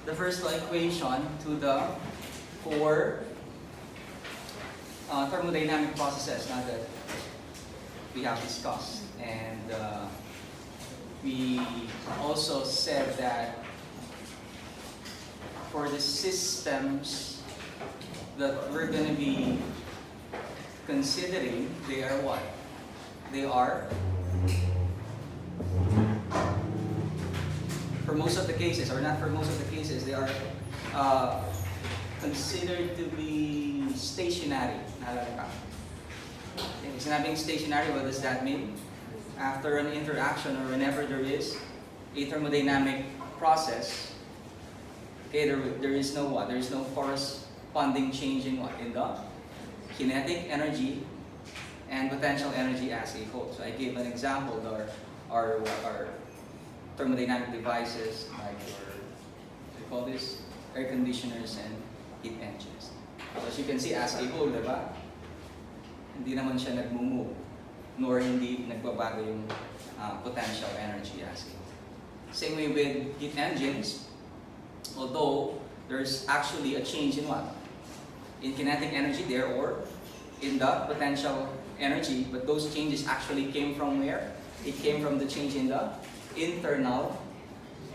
the first law equation to the four thermodynamic processes now that we have discussed. And we also said that for the systems that we're going to be considering, they are what? They are, for most of the cases, or not for most of the cases, they are considered to be stationary. Okay, sinabing stationary, what does that mean? After an interaction or whenever there is a thermodynamic process, okay, there is no what? There is no corresponding change in what? In the kinetic energy and potential energy as a whole. So I gave an example, our thermodynamic devices, like we call this air conditioners and heat engines. So as you can see, as a whole, diba? Hindi naman siya nagmumove, nor hindi nagbabago yung potential energy as a whole. Same way with heat engines, although there's actually a change in what? In kinetic energy there, or in the potential energy, but those changes actually came from where? It came from the change in the internal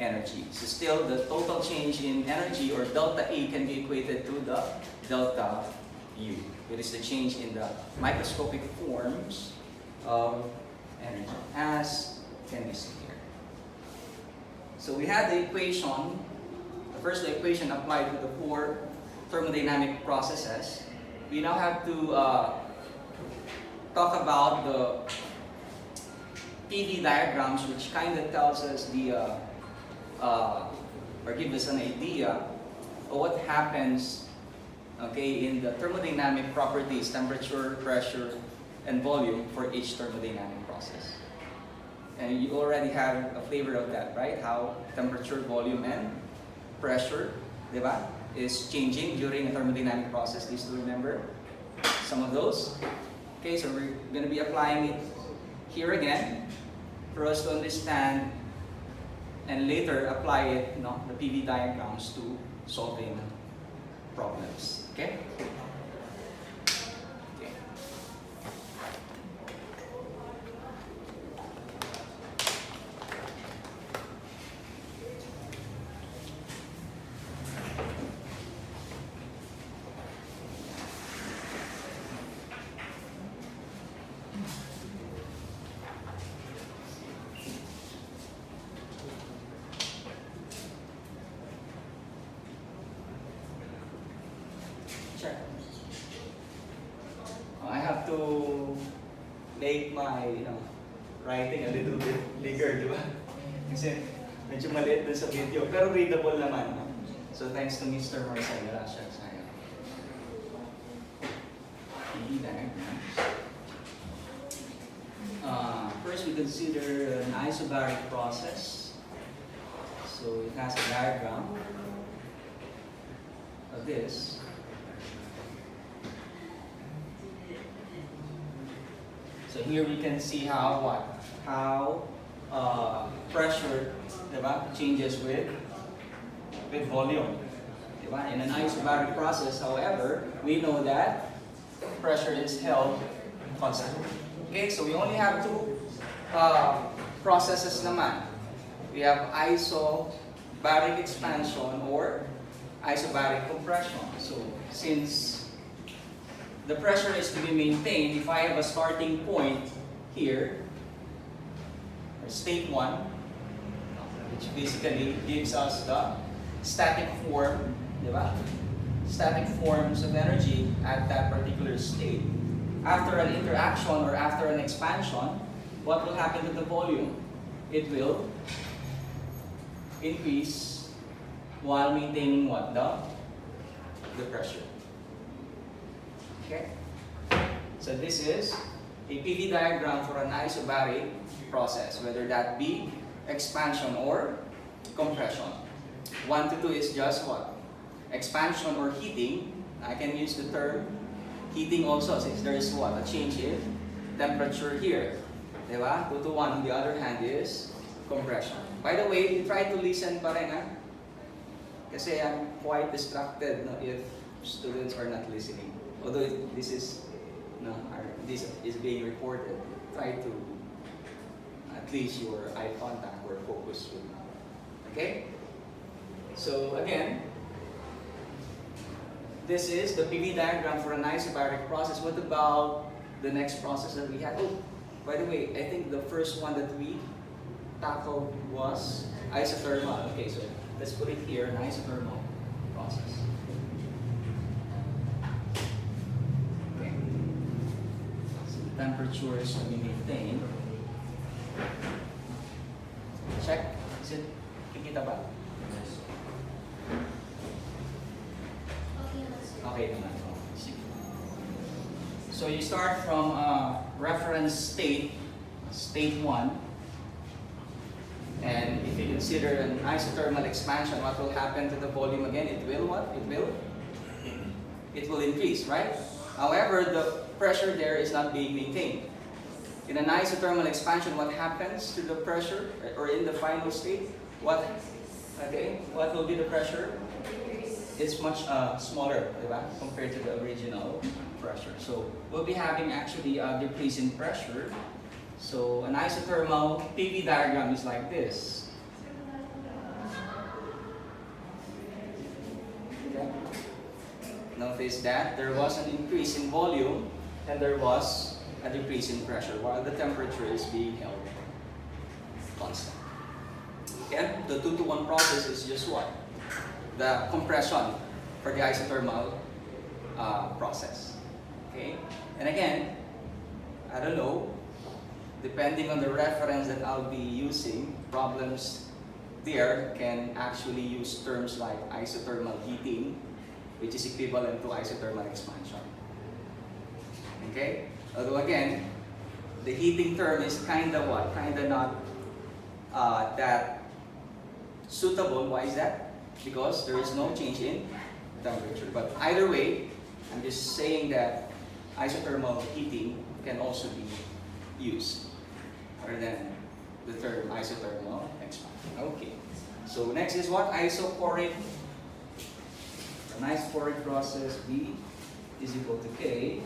energy. So still, the total change in energy, or delta E, can be equated to the delta U. It is the change in the microscopic forms of energy, as can be seen here. So we had the equation, the first equation applied to the four thermodynamic processes. We now have to talk about the PV diagrams, which kind of tells us the, or gives us an idea of what happens, okay, in the thermodynamic properties, temperature, pressure, and volume for each thermodynamic process. And you already have a flavor of that, right? How temperature, volume, and pressure, diba, is changing during a thermodynamic process. Please do remember some of those. Okay, so we're going to be applying it here again for us to understand and later apply it, the PV diagrams, to solving problems. Okay? Okay. I have to make my writing a little bit bigger, di ba? Kasi medyo maliit dun sa video, pero readable naman. So thanks to Mr. Marcelo. First, we consider an isobaric process. So it has a diagram of this. So here we can see how pressure, diba, changes with volume. Diba? In an isobaric process, however, we know that pressure is held constant. Okay, so we only have two processes naman. We have isobaric expansion or isobaric compression. So since the pressure is to be maintained, if I have a starting point here, or state 1, which basically gives us the static form, diba? Static forms of energy at that particular state. After an interaction or after an expansion, what will happen to the volume? It will increase while maintaining what? The pressure. Okay? So this is a PV diagram for an isobaric process, whether that be expansion or compression. 1 to 2 is just what? Expansion or heating. I can use the term heating also, since there is what? A change in temperature here. Diba? 2 to 1 on the other hand is compression. By the way, try to listen pa rin, ha? Kasi I'm quite distracted, no, if students are not listening. Although this is, no, this is being recorded, try to at least your eye contact or focus with me. Okay? So again, this is the PV diagram for an isobaric process. What about the next process that we had? Oh, by the way, I think the first one that we tackled was isothermal. Okay, so let's put it here, an isothermal process. Okay. So the temperature is to be maintained. Check. Is it kikita ba? Okay naman. So you start from reference state 1. And if you consider an isothermal expansion, what will happen to the volume again? It will what? It will increase, right? However, the pressure there is not being maintained. In an isothermal expansion, what happens to the pressure, or in the final state? What will be the pressure? It's much smaller, diba? Compared to the original pressure. So we'll be having actually a decrease in pressure. So an isothermal PV diagram is like this. Okay. Notice that there was an increase in volume and there was a decrease in pressure while the temperature is being held constant. Okay? The 2-to-1 process is just what? The compression for the isothermal process. Okay? And again, I don't know, depending on the reference that I'll be using, problems there can actually use terms like isothermal heating, which is equivalent to isothermal expansion. Okay? Although again, the heating term is kind of what? Kind of not that suitable. Why is that? Because there is no change in temperature. But either way, I'm just saying that isothermal heating can also be used rather than the term isothermal expansion. Okay. So next is what? Isochoric. An isochoric process, V is equal to K,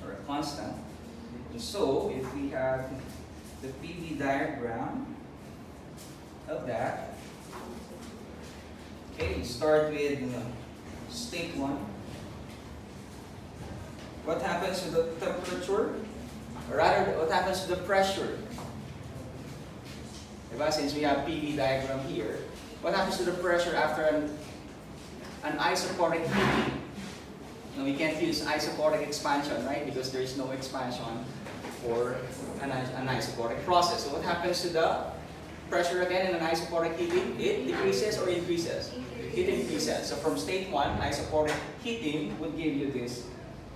or a constant. And so if we have the PV diagram of that, okay, we start with state 1. What happens to the temperature? Or rather, what happens to the pressure? Since we have PV diagram here, what happens to the pressure after an isochoric heating? Now, we can't use isochoric expansion, right? Because there is no expansion for an isochoric process. So what happens to the pressure again in an isochoric heating? It decreases or increases? It increases. So from state 1, isochoric heating would give you this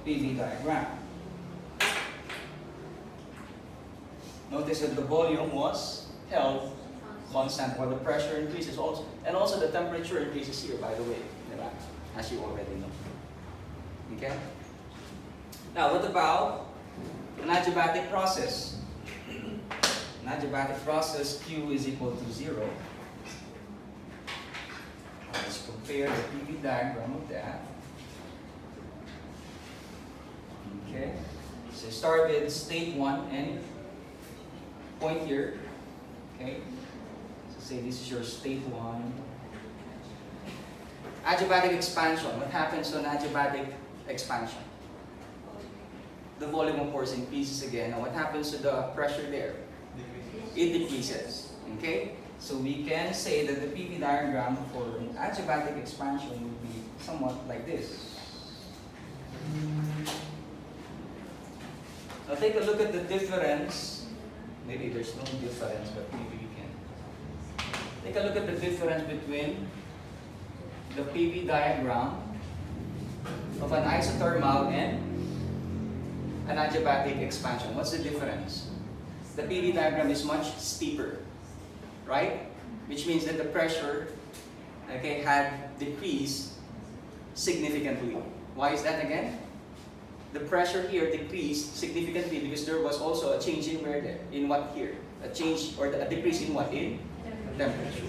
PV diagram. Notice that the volume was held constant while the pressure increases also. And also the temperature increases here, by the way, as you already know. Okay? Now, what about an adiabatic process? An adiabatic process, Q is equal to 0. Let's compare the PV diagram of that. Okay, so start with state 1 and point here. Okay, so say this is your state 1. Adiabatic expansion. What happens to an adiabatic expansion? The volume, of course, increases again. Now, what happens to the pressure there? It decreases. Okay, so we can say that the PV diagram for an adiabatic expansion would be somewhat like this. Now take a look at the difference. Maybe there's no difference, but maybe you can. Take a look at the difference between the PV diagram of an isothermal and an adiabatic expansion. What's the difference? The PV diagram is much steeper, right? Which means that the pressure, okay, had decreased significantly. Why is that again? The pressure here decreased significantly because there was also a change in where there? In what here? A change or a decrease in what? In temperature.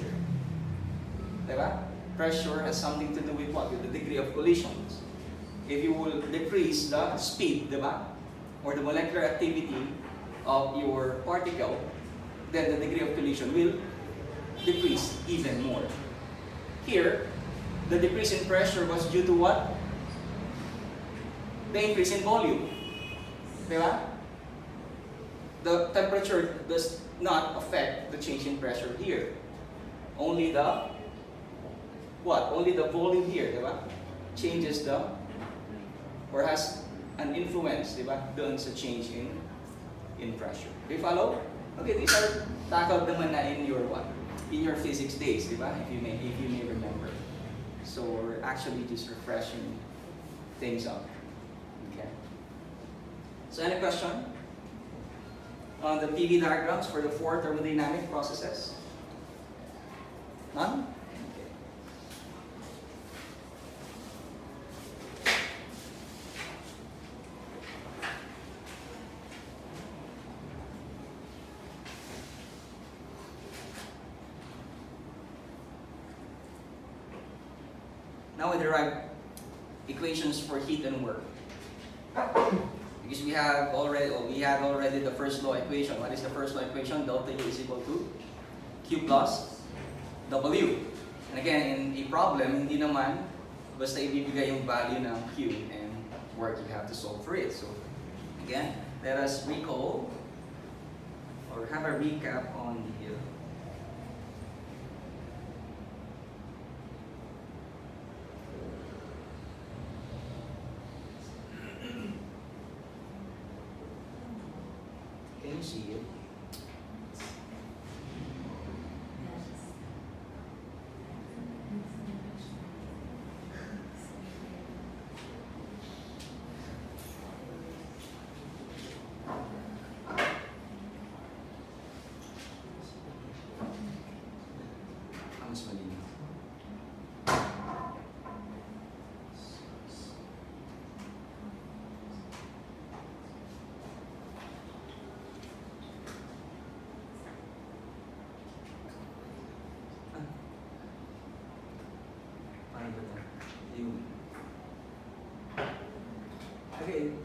Diba? pressure has something to do with what? With the degree of collisions. If you will decrease the speed, diba? Or the molecular activity of your particle, then the degree of collision will decrease even more. Here, the decrease in pressure was due to what? The increase in volume. Diba? The temperature does not affect the change in pressure here. Only the what? Only the volume here, diba? Changes the, or has an influence, diba? Doon sa change in pressure. Do you follow? Okay, these are tackled naman na in your what? In your physics days, diba? If you may remember. So we're actually just refreshing things up. Okay. So any question on the PV diagrams for the 4 thermodynamic processes? None? Okay. Now we derive equations for heat and work. Because we had already the first law equation. What is the first law equation? Delta U is equal to Q plus W. And again, in a problem, hindi naman basta ibibigay yung value ng Q and work, you have to solve for it. So again, let us recall or have a recap on the can you see it? Mas malinaw. Okay,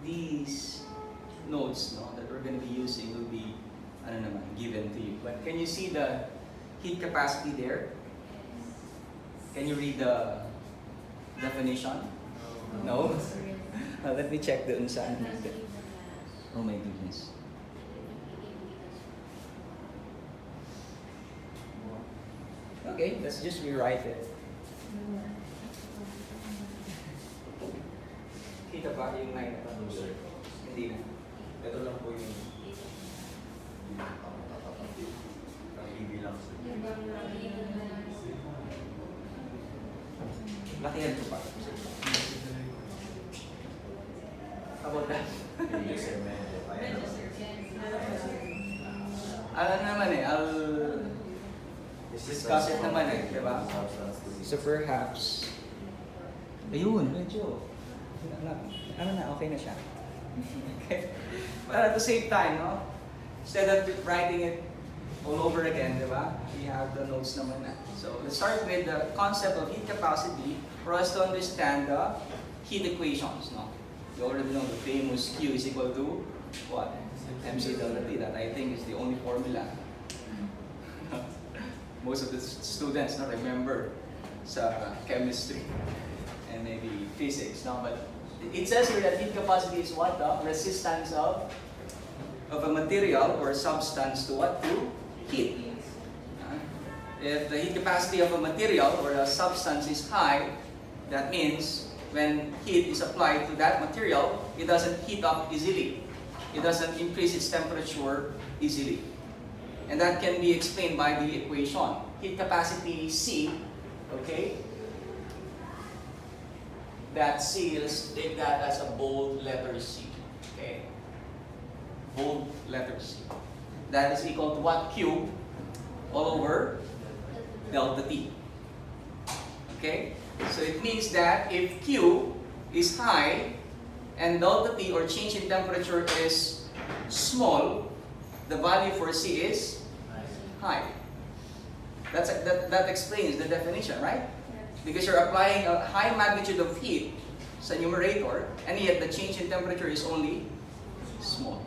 these notes that we're going to be using will be given to you. But can you see the heat capacity there? Can you read the definition? No? Let me check the saan. Oh my goodness. Okay, let's just rewrite it. Kita ba yung line na ito? Hindi na. Ito lang po yung bilang. Lakihan ko pa. How about that? Alam naman I'll discuss it naman diba? So perhaps, ayun, medyo, okay na siya. Okay? But at the same time, instead of writing it all over again, diba? We have the notes naman na. So let's start with the concept of heat capacity for us to understand the heat equations, You already know the famous Q is equal to what? MC delta T. That I think is the only formula most of the students remember sa chemistry and maybe physics. But it says here that heat capacity is what? The resistance of a material or substance to what? To heat. If the heat capacity of a material or a substance is high, that means when heat is applied to that material, it doesn't heat up easily. It doesn't increase its temperature easily. And that can be explained by the equation. Heat capacity C, okay? That C, let's take that as a bold letter C, okay? Bold letter C. That is equal to what? Q all over delta T. Okay? So it means that if Q is high and delta T or change in temperature is small, the value for C is high. That explains the definition, right? Because you're applying a high magnitude of heat sa numerator, and yet the change in temperature is only small.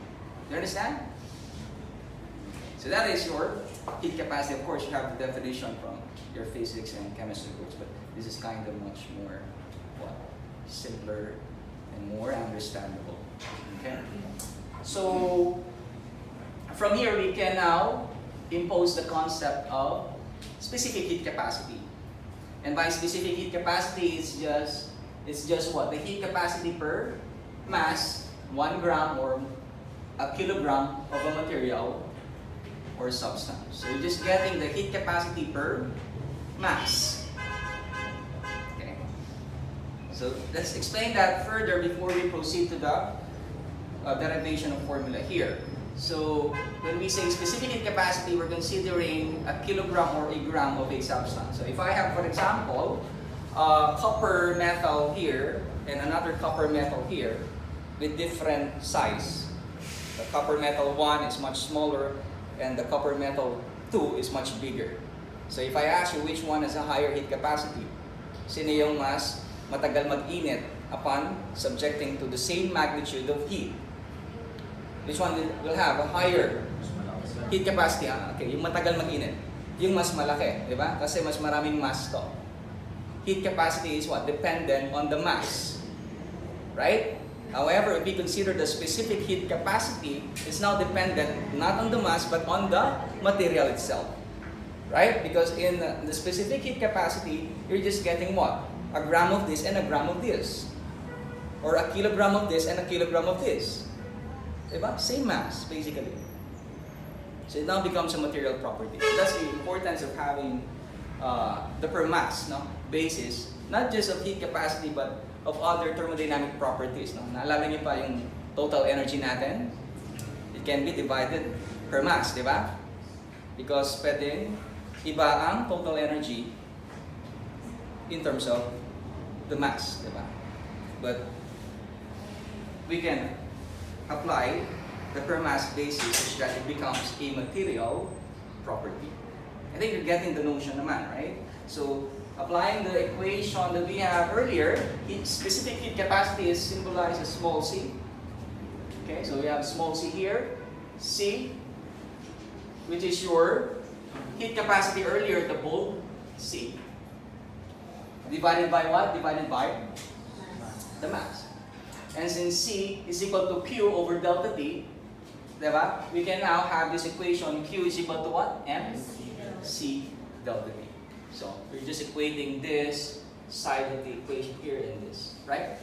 Do you understand? So that is your heat capacity. Of course, you have the definition from your physics and chemistry books, but this is kind of much more simpler and more understandable. Okay? So from here, we can now impose the concept of specific heat capacity. And by specific heat capacity, it's just what? The heat capacity per mass, 1 gram or a kilogram of a material or substance. So you're just getting the heat capacity per mass. Okay. So let's explain that further before we proceed to the derivation of formula here. So when we say specific heat capacity, we're considering a kilogram or a gram of a substance. So if I have, for example, copper metal here and another copper metal here with different size. The copper metal 1 is much smaller and the copper metal 2 is much bigger. So if I ask you which one has a higher heat capacity, sino yung mas matagal mag-init upon subjecting to the same magnitude of heat? Which one will have a higher heat capacity? Okay, yung matagal mag-init. Yung mas malaki, di ba? Kasi mas maraming mass to. Heat capacity is what? Dependent on the mass. Right? However, if we consider the specific heat capacity, it's now dependent not on the mass but on the material itself. Right? Because in the specific heat capacity, you're just getting what? A gram of this and a gram of this. Or a kilogram of this and a kilogram of this. Diba? Same mass, basically. So it now becomes a material property. So that's the importance of having the per mass basis, not just of heat capacity, but of other thermodynamic properties. Naalala niyo pa yung total energy natin? It can be divided per mass, di ba? Because pwedeng iba ang total energy in terms of the mass, di ba? But we can apply the per mass basis such that it becomes a material property. I think you're getting the notion naman, right? So, applying the equation that we have earlier, specific heat capacity is symbolized as small c. Okay, so we have small c here, C, which is your heat capacity earlier, the bold C. Divided by what? Divided by the mass. And since C is equal to Q over delta T, diba? We can now have this equation, Q is equal to what? MC delta T. So, we're just equating this side of the equation here in this, right?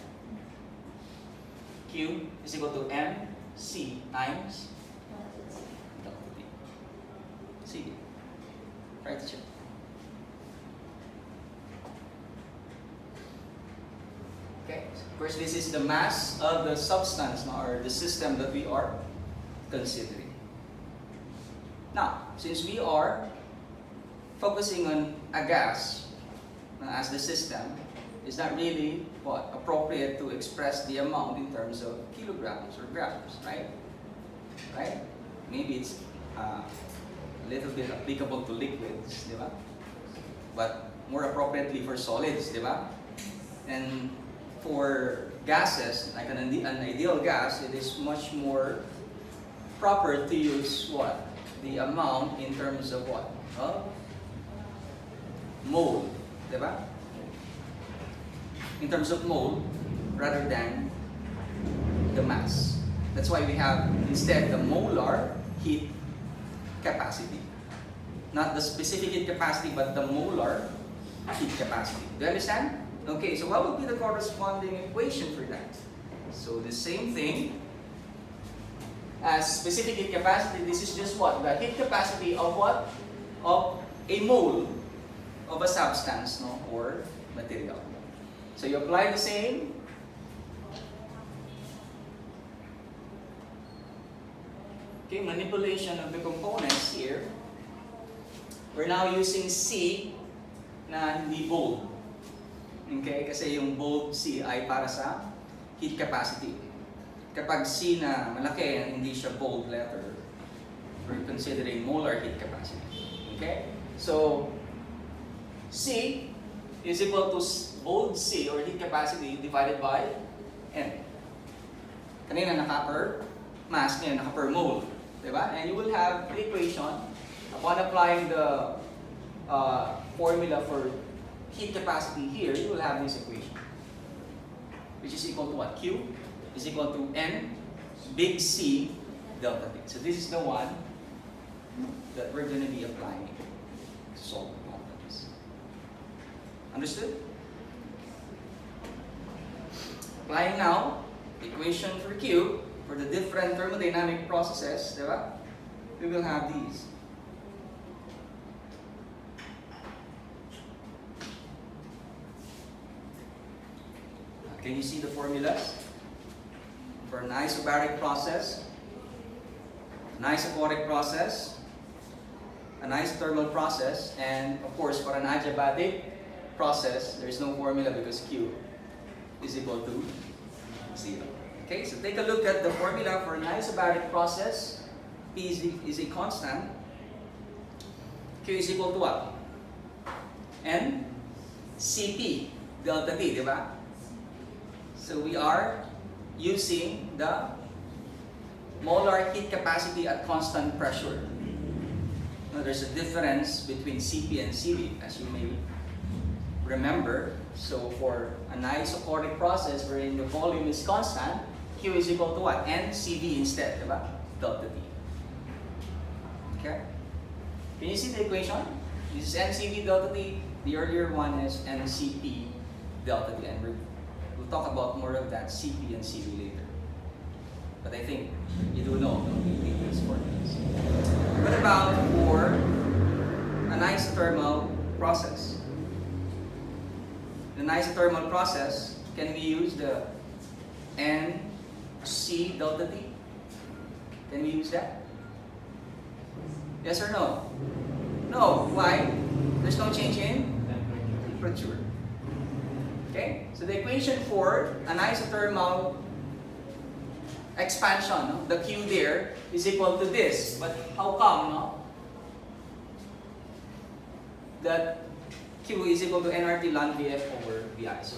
Q is equal to MC times delta T. See? Right, teacher? Okay, first this is the mass of the substance or the system that we are considering. Now, since we are focusing on a gas as the system, it's not really appropriate to express the amount in terms of kilograms or grams, right? Right? Maybe it's a little bit applicable to liquids, di ba? But more appropriately for solids, di ba? And for gases, like an ideal gas, it is much more proper to use what? The amount in terms of what? Of mole, diba? In terms of mole, rather than the mass. That's why we have instead the molar heat capacity. Not the specific heat capacity, but the molar heat capacity. Do you understand? Okay, so what would be the corresponding equation for that? So the same thing as specific heat capacity, this is just what? The heat capacity of what? Of a mole of a substance, or material. So you apply the same. Okay, manipulation of the components here. We're now using C na hindi bold. Okay, kasi yung bold C ay para sa heat capacity. Kapag C na malaki, hindi siya bold letter, we're considering molar heat capacity. Okay? So, C is equal to bold C or heat capacity divided by N. Kanina naka per mass, ngayon naka per mole. Diba? And you will have the equation upon applying the formula for heat capacity here, you will have this equation, which is equal to what? Q is equal to N big C delta T. So this is the one that we're going to be applying to solve the problems. Understood? Applying now the equation for Q for the different thermodynamic processes, diba? We will have these. Can you see the formulas? For an isobaric process, an isochoric process, an isothermal process, and of course for an adiabatic process, there is no formula because Q is equal to 0. Okay, so take a look at the formula for an isobaric process. P is a constant. Q is equal to what? N Cp delta T, di ba? So we are using the molar heat capacity at constant pressure. Now there's a difference between Cp and Cv, as you may remember. So for an isochoric process wherein the volume is constant, Q is equal to what? NCV instead, diba? Delta T. Okay? Can you see the equation? This is NCV delta T. The earlier one is NCP delta T. And we'll talk about more of that CP and CV later. But I think you do know these formulas. What about for an isothermal process? In an isothermal process, can we use the NC delta T? Can we use that? Yes or no? No. Why? There's no change in temperature. Okay? So the equation for an isothermal expansion, no? The Q there is equal to this. But how come, no? That Q is equal to nRT ln Vf over Vi. So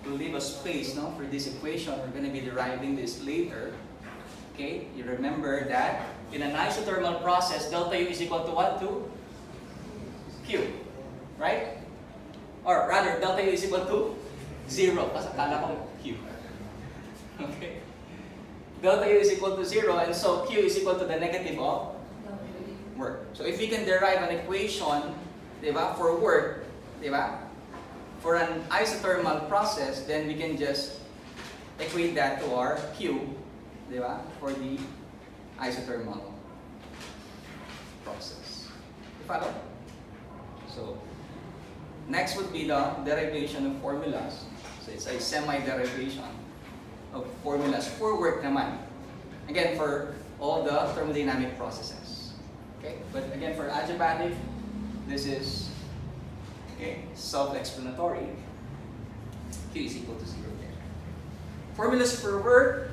we'll leave a space, no, for this equation. We're going to be deriving this later. Okay? You remember that in an isothermal process, delta U is equal to what? To Q. Right? Or rather, delta U is equal to 0. Kasi akala ko Q. Okay? Delta U is equal to 0, and so Q is equal to the negative of work. So if we can derive an equation, diba, for work, diba, for an isothermal process, then we can just equate that to our Q, diba, for the isothermal process. You follow? So next would be the derivation of formulas. So it's a semi-derivation of formulas for work naman. Again, for all the thermodynamic processes. Okay? But again, for adiabatic, this is self-explanatory. Q is equal to 0 there. Formulas for work.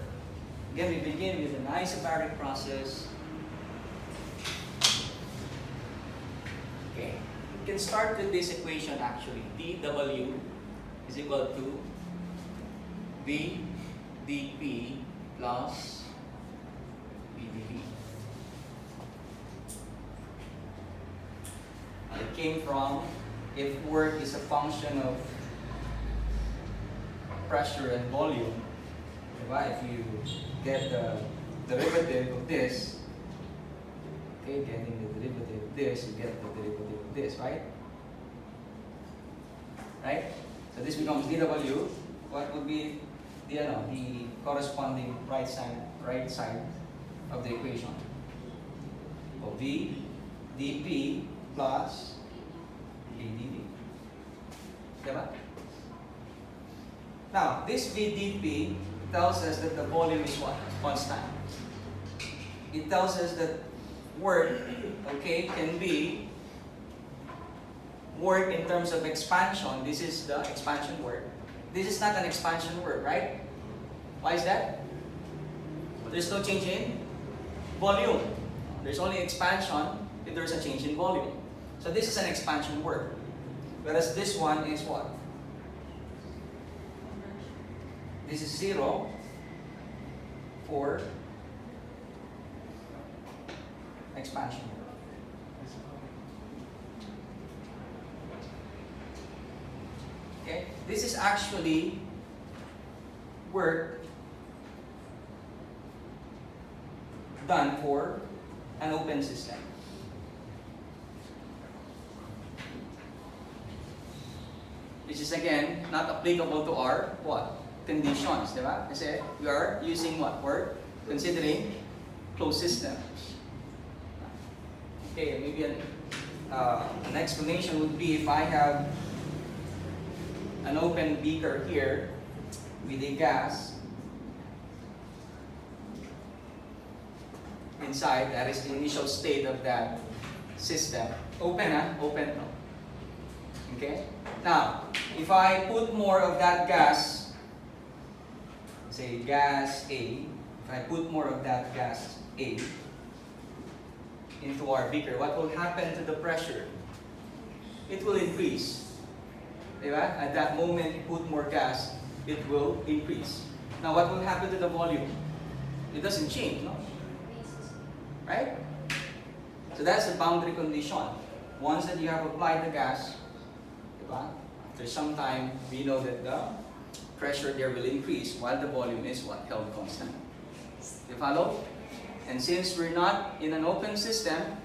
Again, we begin with an isobaric process. Okay. We can start with this equation actually. dW is equal to V dP plus VdV. It came from if work is a function of pressure and volume, if you get the derivative of this, okay, getting the derivative of this, you get the derivative of this, right? Right? So this becomes dW. What would be the corresponding right side of the equation? So V dP plus VdV. Diba? Now, this VdP tells us that the volume is what? Constant. It tells us that work, okay, can be work in terms of expansion. This is the expansion work. This is not an expansion work, right? Why is that? There's no change in volume. There's only expansion if there's a change in volume. So this is an expansion work. Whereas this one is what? This is 0 for expansion work. Okay? This is actually work done for an open system. Which is again not applicable to our what? Conditions, di ba? Kasi we are using what? We're considering closed systems. Okay, maybe an explanation would be if I have an open beaker here with a gas inside, that is the initial state of that system. Open, open. Okay? Now, if I put more of that gas, say gas A, if I put more of that gas A into our beaker, what will happen to the pressure? It will increase. Diba? At that moment, you put more gas, it will increase. Now, what will happen to the volume? It doesn't change, no? Right? So that's the boundary condition. Once that you have applied the gas, diba? After some time, we know that the pressure there will increase while the volume is what? Held constant. You follow? And since we're not in an open system,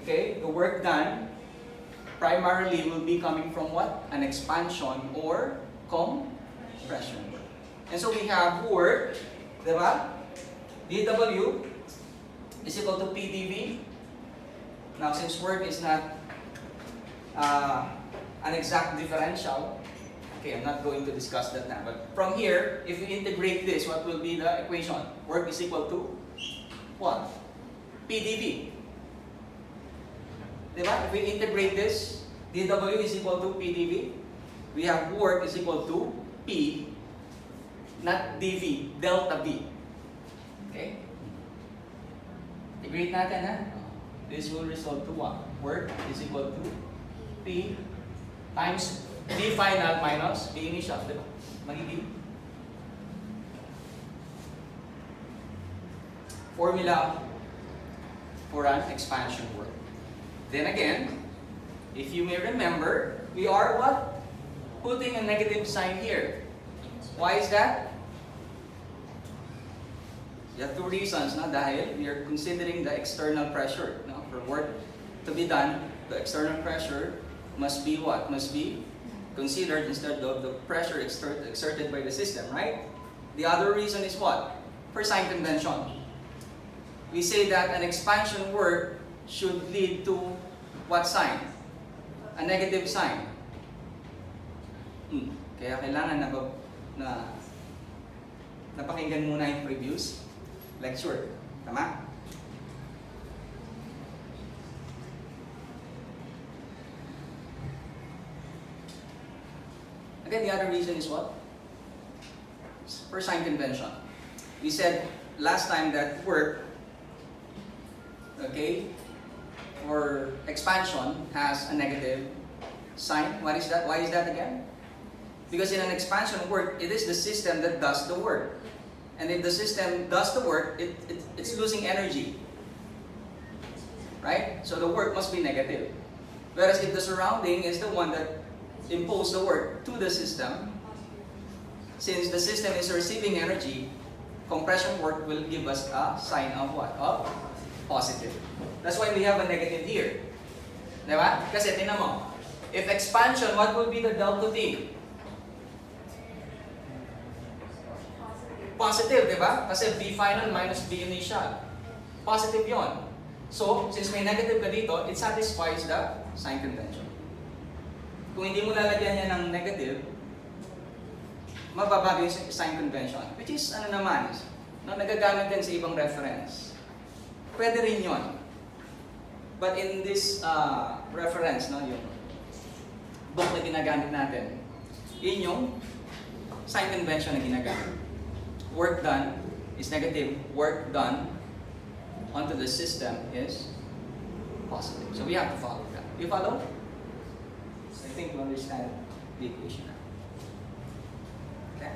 okay, the work done primarily will be coming from what? An expansion or compression. And so we have work, diba? dW is equal to PdV. Now since work is not an exact differential, okay, I'm not going to discuss that now. But from here, if we integrate this, what will be the equation? Work is equal to what? PdV. Diba? If we integrate this, dW is equal to PdV. We have work is equal to P, not dV, delta V. Okay? Integrate natin, ha? This will result to what? Work is equal to P times V final minus V initial. Diba? Magiging formula for an expansion work. Then again, if you may remember, we are what? Putting a negative sign here. Why is that? There are two reasons, no? Dahil we are considering the external pressure. No? For work to be done, the external pressure must be what? Must be considered instead of the pressure exerted by the system, right? The other reason is what? For sign convention. We say that an expansion work should lead to what sign? A negative sign. Kaya kailangan na napakinggan muna yung previous lecture. Tama? Again, the other reason is what? For sign convention. We said last time that work, okay, for expansion has a negative sign. What is that? Why is that again? Because in an expansion work, it is the system that does the work. And if the system does the work, it's losing energy. Right? So the work must be negative. Whereas if the surrounding is the one that imposes the work to the system, since the system is receiving energy, compression work will give us a sign of what? Of positive. That's why we have a negative here. Diba? Kasi tingnan mo, if expansion, what will be the delta T? Positive, diba? Kasi V final minus V initial. Positive yon. So, since may negative ka dito, it satisfies the sign convention. Kung hindi mo lalagyan yan ng negative, mababago yung sign convention. Which is, ano naman, no, nagagamit din sa ibang reference. Pwede rin yon. But in this reference, no, yung book na ginagamit natin, yun yung sign convention na ginagamit. Work done is negative. Work done onto the system is positive. So we have to follow that. You follow? I think you understand the equation now. Okay?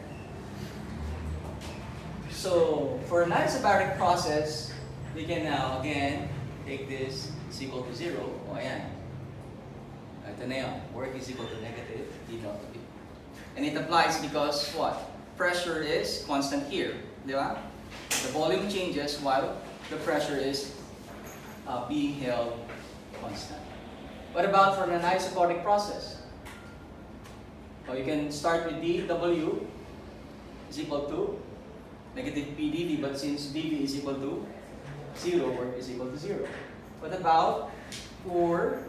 So, for an isobaric process, we can now, again, take this is equal to 0. O, ayan. Ito na yun. Work is equal to negative d delta V. And it applies because what? Pressure is constant here. Di ba? The volume changes while the pressure is being held constant. What about for an isobaric process? So you can start with dW is equal to negative P dV, but since dV is equal to 0, work is equal to 0. What about for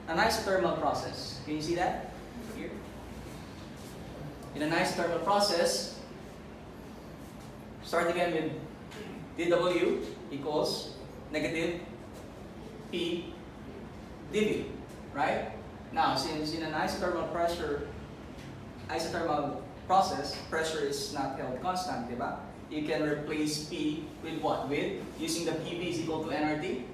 an isothermal process? Can you see that? Here. In an isothermal process, start again with dW equals negative P dV, right? Now, since in an isothermal process, pressure is not held constant, diba? You can replace P with what? With using the PV is equal to nRT.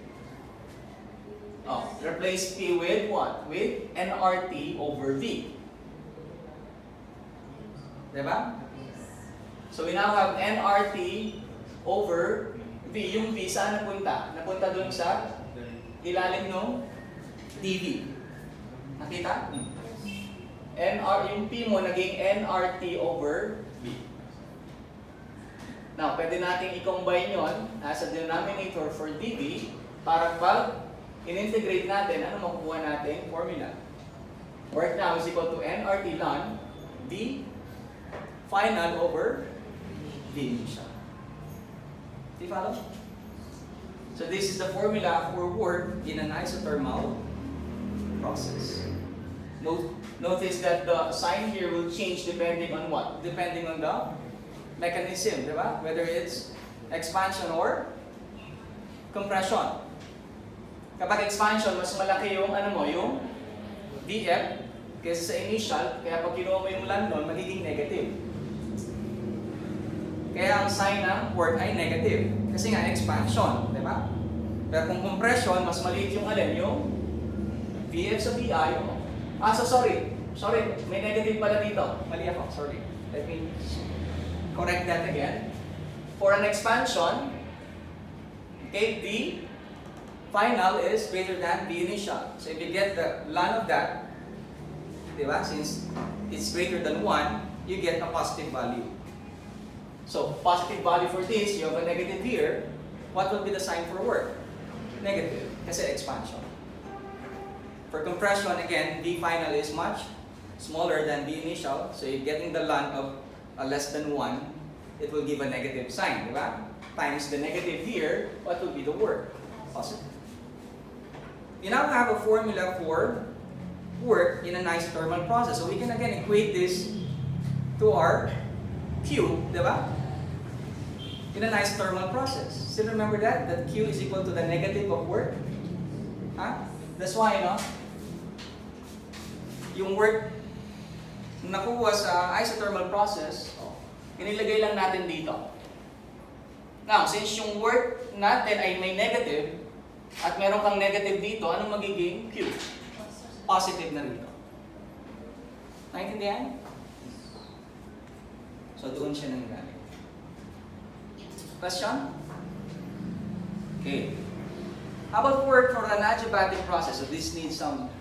Oh, replace P with what? With nRT over V. Diba? So we now have nRT over V. Yung V saan napunta? Napunta dun sa ilalim ng dV. Nakita? Yung P mo naging nRT over V. Now, pwede nating i-combine yon as a denominator for dV para pag in-integrate natin, ano makukuha natin? Formula. Work now is equal to nRT ln V final over V initial. Do you follow? So this is the formula for work in an isothermal process. Notice that the sign here will change depending on what? Depending on the mechanism, di ba? Whether it's expansion or compression. Kapag expansion, mas malaki yung yung dF kaysa sa initial, kaya pag kinuha mo yung lambda, magiging negative. Kaya ang sign ng work ay negative. Kasi nga expansion, di ba? Pero kung compression, mas maliit yung yung VF sa VI. Sorry, may negative pala dito. Mali ako, sorry. Let me correct that again. For an expansion, okay, the final is greater than the initial. So if you get the ln of that, diba? Since it's greater than 1, you get a positive value. So positive value for this, you have a negative here. What will be the sign for work? Negative, kasi expansion. For compression, again, the final is much smaller than the initial. So if getting the ln of less than 1, it will give a negative sign, diba? Times the negative here, what will be the work? Positive. You now have a formula for work in an isothermal process. So we can again equate this to our Q, diba? In an isothermal process. Still remember that? That Q is equal to the negative of work? Huh? That's why, yung work nakuha sa isothermal process, inilagay lang natin dito. Now, since yung work natin ay may negative, at meron kang negative dito, anong magiging Q? Positive na rito. Naintindihan? So, doon siya nanggaling. Question? Okay. How about work for an adiabatic process? So, this needs some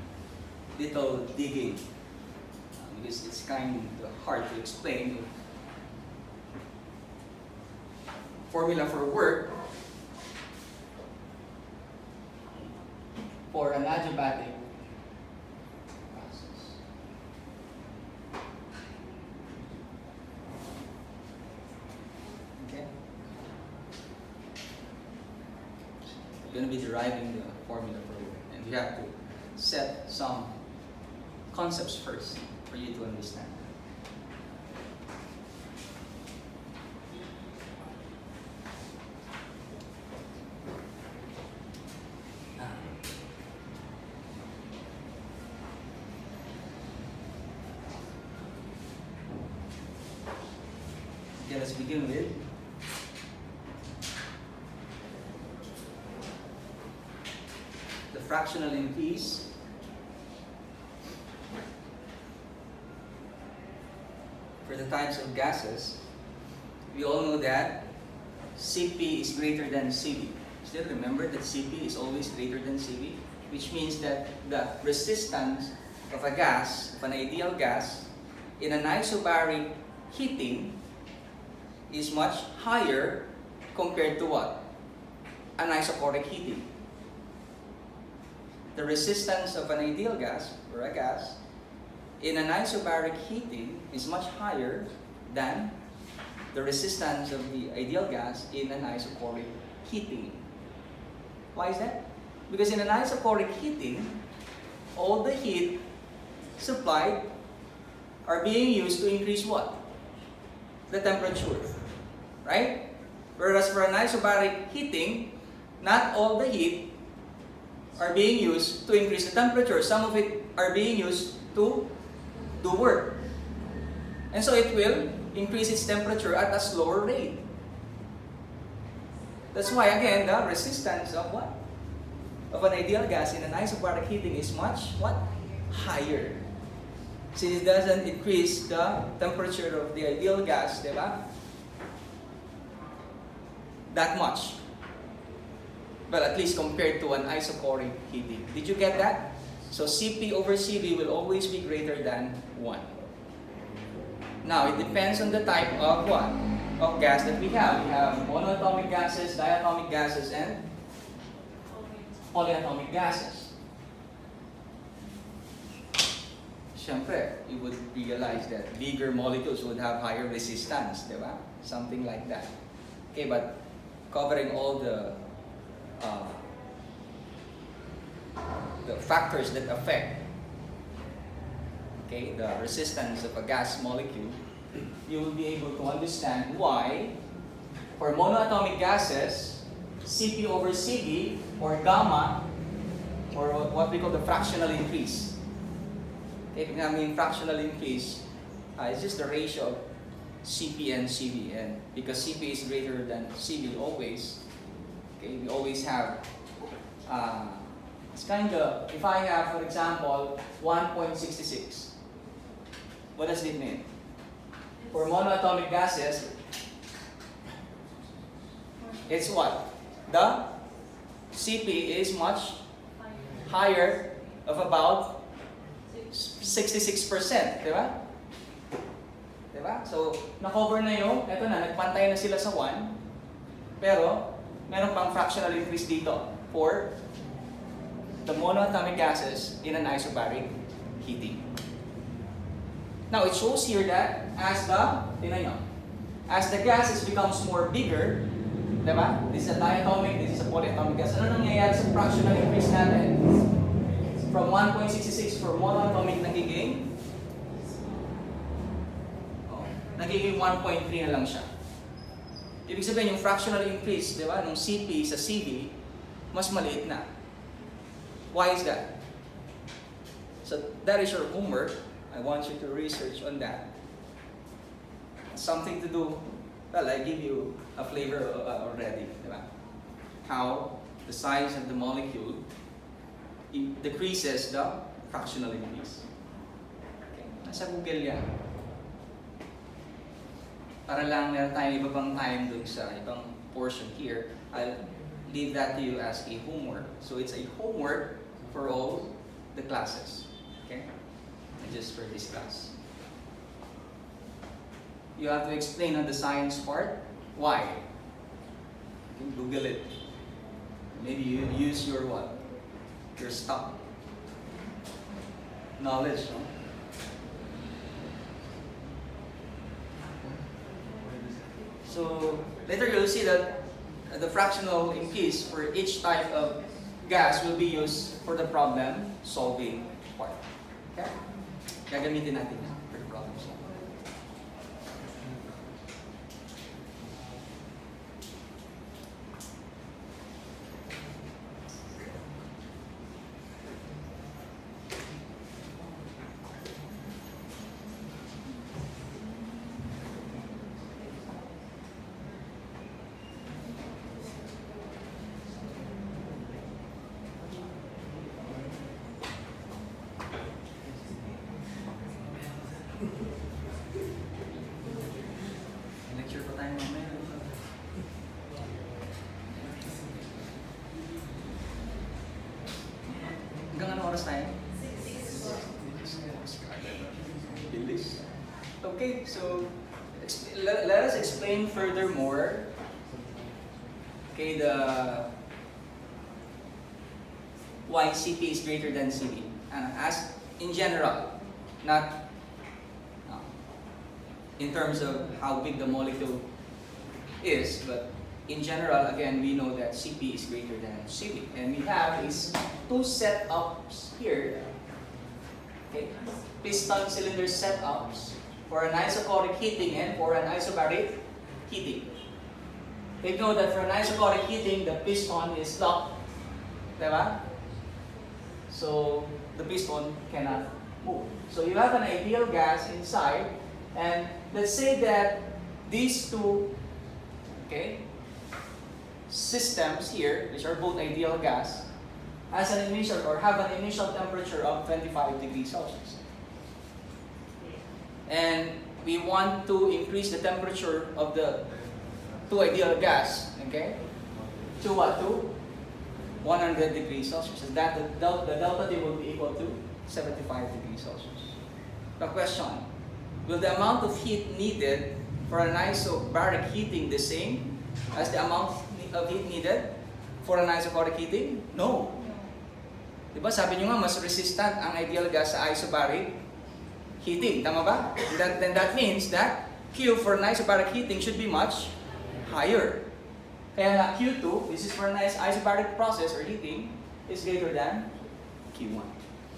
little digging. Because it's kind of hard to explain. Formula for work for an adiabatic process. Okay? We're going to be deriving the formula for work, and we have to set some concepts first for you to understand. Okay, let's begin with the fractional increase for the types of gases, we all know that Cp is greater than Cv. Still remember that Cp is always greater than Cv, which means that the resistance of a gas, of an ideal gas, in an isobaric heating is much higher compared to what? An isochoric heating. The resistance of an ideal gas, or a gas, in an isobaric heating is much higher than the resistance of the ideal gas in an isochoric heating. Why is that? Because in an isochoric heating, all the heat supplied are being used to increase what? The temperature. Right? Whereas for an isobaric heating, not all the heat are being used to increase the temperature. Some of it are being used to do work. And so it will increase its temperature at a slower rate. That's why, again, the resistance of what? Of an ideal gas in an isobaric heating is much what? Higher. Since it doesn't increase the temperature of the ideal gas, diba? That much. Well, at least compared to an isochoric heating. Did you get that? So Cp over Cv will always be greater than 1. Now, it depends on the type of what? Of gas that we have. We have monoatomic gases, diatomic gases, and polyatomic gases. Siyempre, you would realize that bigger molecules would have higher resistance, di ba? Something like that. Okay, but covering all the factors that affect, okay, the resistance of a gas molecule, you will be able to understand why for monoatomic gases, Cp over Cv or gamma, or what we call the fractional increase. Okay, I mean fractional increase is just the ratio of Cp and Cv, and because Cp is greater than Cv always, okay, we always have it's kind of, if I have, for example, 1.66, what does it mean? For monoatomic gases, it's what? The Cp is much higher of about 66%, di ba? Di ba? So, na-cover na yung, eto na, nagpantay na sila sa 1, pero meron pang fractional increase dito for the monoatomic gases in an isobaric heating. Now, it shows here that as the gases becomes more bigger, diba? This is a diatomic, this is a polyatomic gas. Ano nangyayari sa fractional increase natin? From 1.66 for monoatomic nagiging 1.3 na lang siya. Ibig sabihin, yung fractional increase, diba? Nung Cp sa Cv, mas maliit na. Why is that? So that is your homework. I want you to research on that. Something to do, well, I give you a flavor already. Diba? How the size of the molecule decreases the fractional increase. Okay. Nasa Google yan. Para lang meron tayong iba pang time dun sa ibang portion here, I'll leave that to you as a homework. So it's a homework for all the classes. Okay? And just for this class. You have to explain on the science part why. You can Google it. Maybe you use your what? Your stock knowledge. No? So later you'll see that the fractional increase for each type of gas will be used for the problem solving part. Okay? Gagamitin natin yan for the problem solving. oras tayo? Bilis. Okay, so let us explain furthermore, okay, the why Cp is greater than Cv. As in general, not in terms of how big the molecule is, but in general, again, we know that Cp is greater than Cv. And we have these two setups here, okay, piston cylinder setups for an isochoric heating and for an isobaric heating. Take note that for an isochoric heating, the piston is locked, diba? So the piston cannot move. So you have an ideal gas inside, and let's say that these two, okay, systems here, which are both ideal gas, has an initial or have an initial temperature of 25 degrees Celsius. And we want to increase the temperature of the two ideal gas, okay, to what? To 100 degrees Celsius. So that the delta T will be equal to 75 degrees Celsius. The question, will the amount of heat needed for an isobaric heating the same as the amount of heat needed for an isochoric heating? No. Diba sabi nyo nga, mas resistant ang ideal gas sa isobaric heating. Tama ba? Then that means that Q for an isobaric heating should be much higher. Kaya Q2, this is for an isobaric process or heating, is greater than Q1.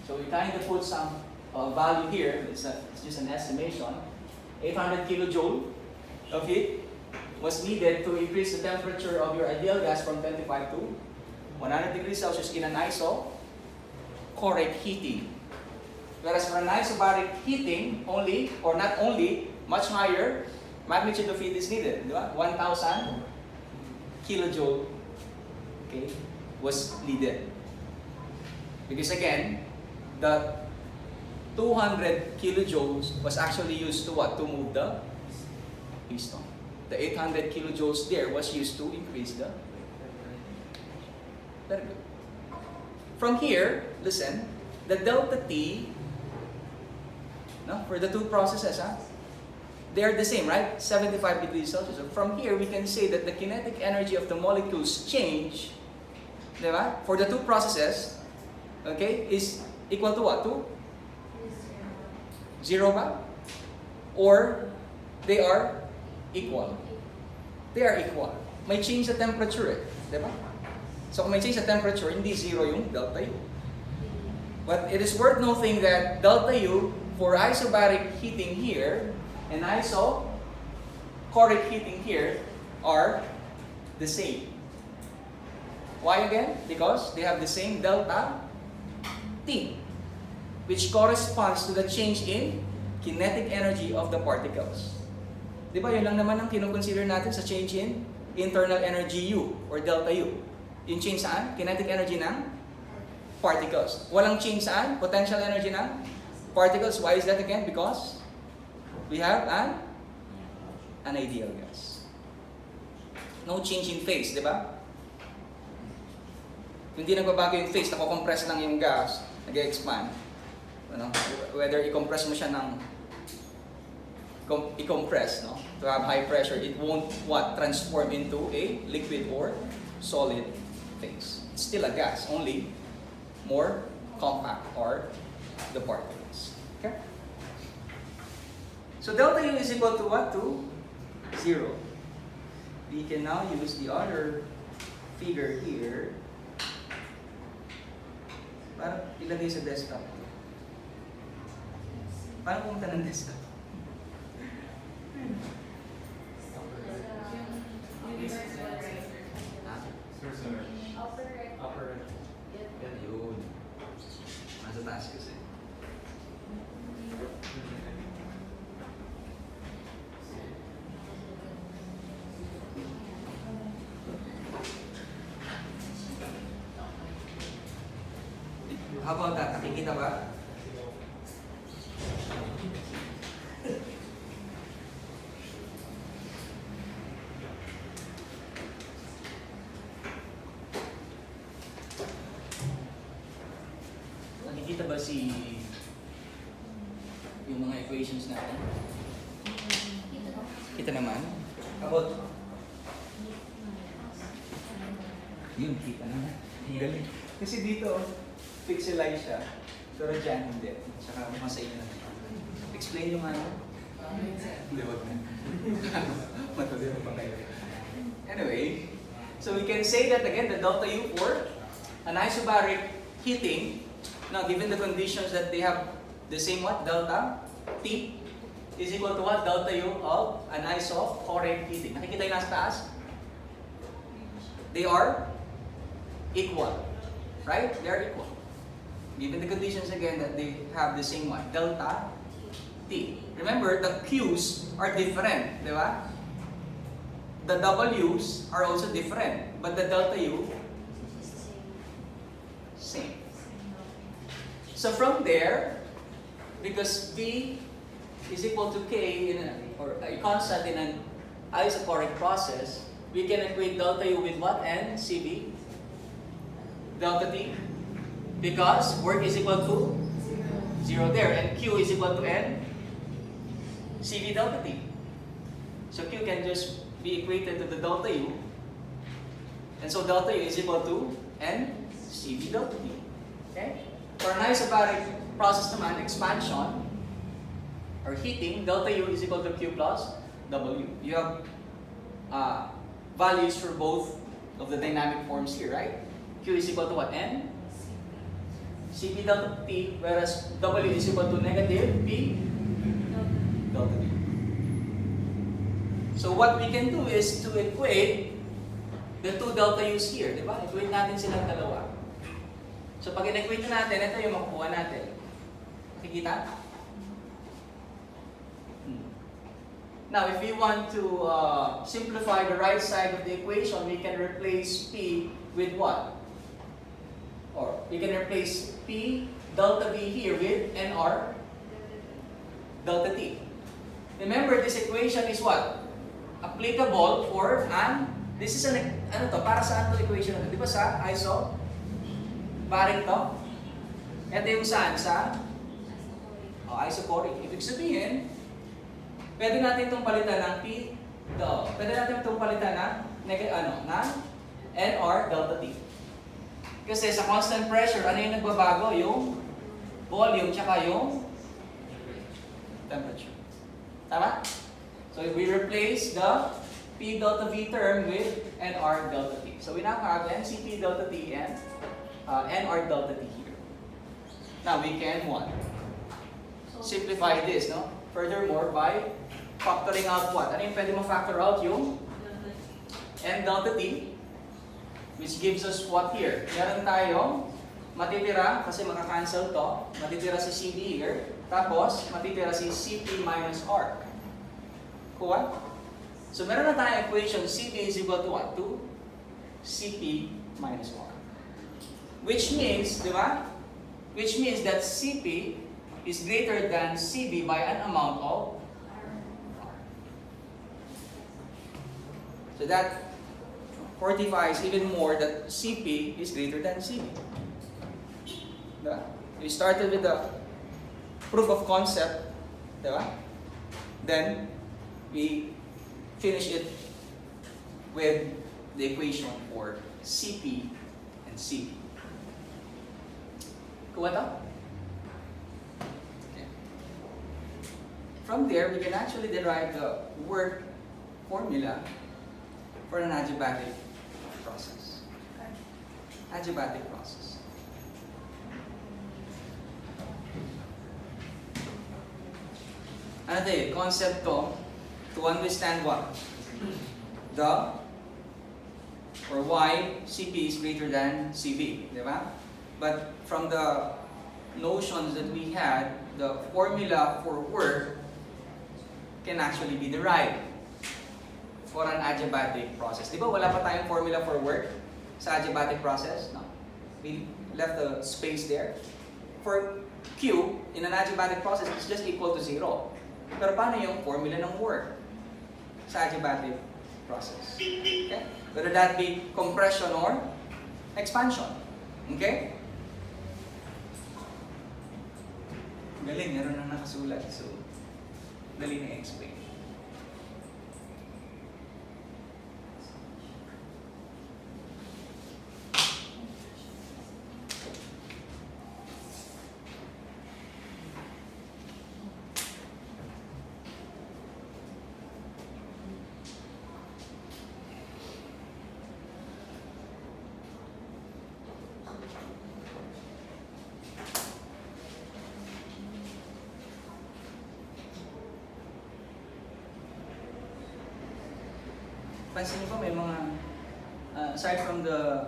So we kind of put some value here. It's just an estimation. 800 kilojoule of heat was needed to increase the temperature of your ideal gas from 25 to 100 degrees Celsius in an isochoric heating. Whereas for an isobaric heating, only, or not only, much higher magnitude of heat is needed. 1,000 kilojoule, okay, was needed. Because again, the 200 kilojoules was actually used to what? To move the piston. The 800 kilojoules there was used to increase the... Very good. From here, listen, the delta T, no, for the two processes, they are the same, right? 75 degrees Celsius. So from here, we can say that the kinetic energy of the molecules change, diba? For the two processes, okay, is equal to what? To? Zero ba? Or they are equal. They are equal. May change sa temperature, diba? So kung may change sa temperature, hindi zero yung delta U. But it is worth noting that delta U for isobaric heating here and isochoric heating here are the same. Why again? Because they have the same delta T, which corresponds to the change in kinetic energy of the particles. Di ba, yun lang naman ang kinoconsider natin sa change in internal energy U or delta U. Yung change saan? Kinetic energy ng particles. Walang change saan? Potential energy ng particles. Why is that again? Because we have an ideal gas. No change in phase, di ba? Hindi nagbabago yung phase, nako-compress lang yung gas, nag-expand. Ano? Whether i-compress mo siya ng i-compress, no? To have high pressure, it won't transform into a liquid or solid phase. It's still a gas, only more compact are the particles. Okay? So delta U is equal to what? To 0. We can now use the other figure here para ilagay sa desktop. Paano pumunta ng desktop? Upper right. Yan yun. Nasa taas kasi. How about that? Nakikita ba? ba si yung mga equations natin? Kita naman. About yun, kita naman. Ang galing. Kasi dito, pixelize siya. Pero dyan, hindi. Tsaka masa inyo na. Explain yung ano. Hindi, wag na. Matuliro pa kayo. Anyway, so we can say that again, the delta U for an isobaric heating, now given the conditions that they have the same what? Delta T is equal to what? Delta U of an isochoric heating. Nakikita yung nasa taas? They are equal. Right? They are equal. Given the conditions again that they have the same what? Delta T. Remember, the Q's are different. Di ba? The W's are also different. But the delta U, same. So from there, because V is equal to K in or a constant in an isochoric process, we can equate delta U with what? N, CV, delta T. Because work is equal to 0 there, and Q is equal to N, CV delta T. So Q can just be equated to the delta U, and so delta U is equal to N, CV delta T. Okay? For an isobaric process naman, expansion, or heating, delta U is equal to Q plus W. You have values for both of the dynamic forms here, right? Q is equal to what? N? Cp delta T, whereas W is equal to negative P delta T. So what we can do is to equate the two delta U's here, di ba? Equate natin silang dalawa. So pag in-equate natin, ito yung makukuha natin. Nakikita? Now, if we want to simplify the right side of the equation, we can replace P with what? Or we can replace P delta V here with NR delta T. Remember, this equation is what? Applicable for an, this is an, ano to, para saan to equation na to? Di ba sa isobaric to? Ito yung saan? Sa isochoric. Ibig sabihin, pwede natin itong palitan ng P, pwede natin itong palitan ng, ng NR delta T. Kasi sa constant pressure, ano yung nagbabago? Yung volume tsaka yung temperature. Tama? So we replace the P delta V term with NR delta T. So we now have NCP delta T and NR delta T here. Now we can what? Simplify this, no? Furthermore, by factoring out what? Ano yung pwede mo factor out? Yung N delta T, which gives us what here? Meron tayong matitira, kasi makakancel to, matitira si CB here, tapos matitira si CP minus R. Kuha? So meron na tayong equation, CP is equal to what? To CP minus R. Which means, di ba? Which means that CP is greater than CB by an amount of R. So that fortifies even more that CP is greater than CB. Diba? We started with the proof of concept, diba? Then we finish it with the equation for CP and CB. Kuha to? Okay. From there, we can actually derive the work formula for an adiabatic process. Adiabatic process. Ano tayo? Concept to understand what? The or why CP is greater than CB, di ba? But from the notions that we had, the formula for work can actually be derived for an adiabatic process. Di ba wala pa tayong formula for work sa adiabatic process? No. We left the space there. For Q, in an adiabatic process, it's just equal to 0. Pero paano yung formula ng work sa adiabatic process? Okay? Whether that be compression or expansion. Okay? Galing, meron na nakasulat. So, dali na explain. Pansin niyo po may mga, aside from the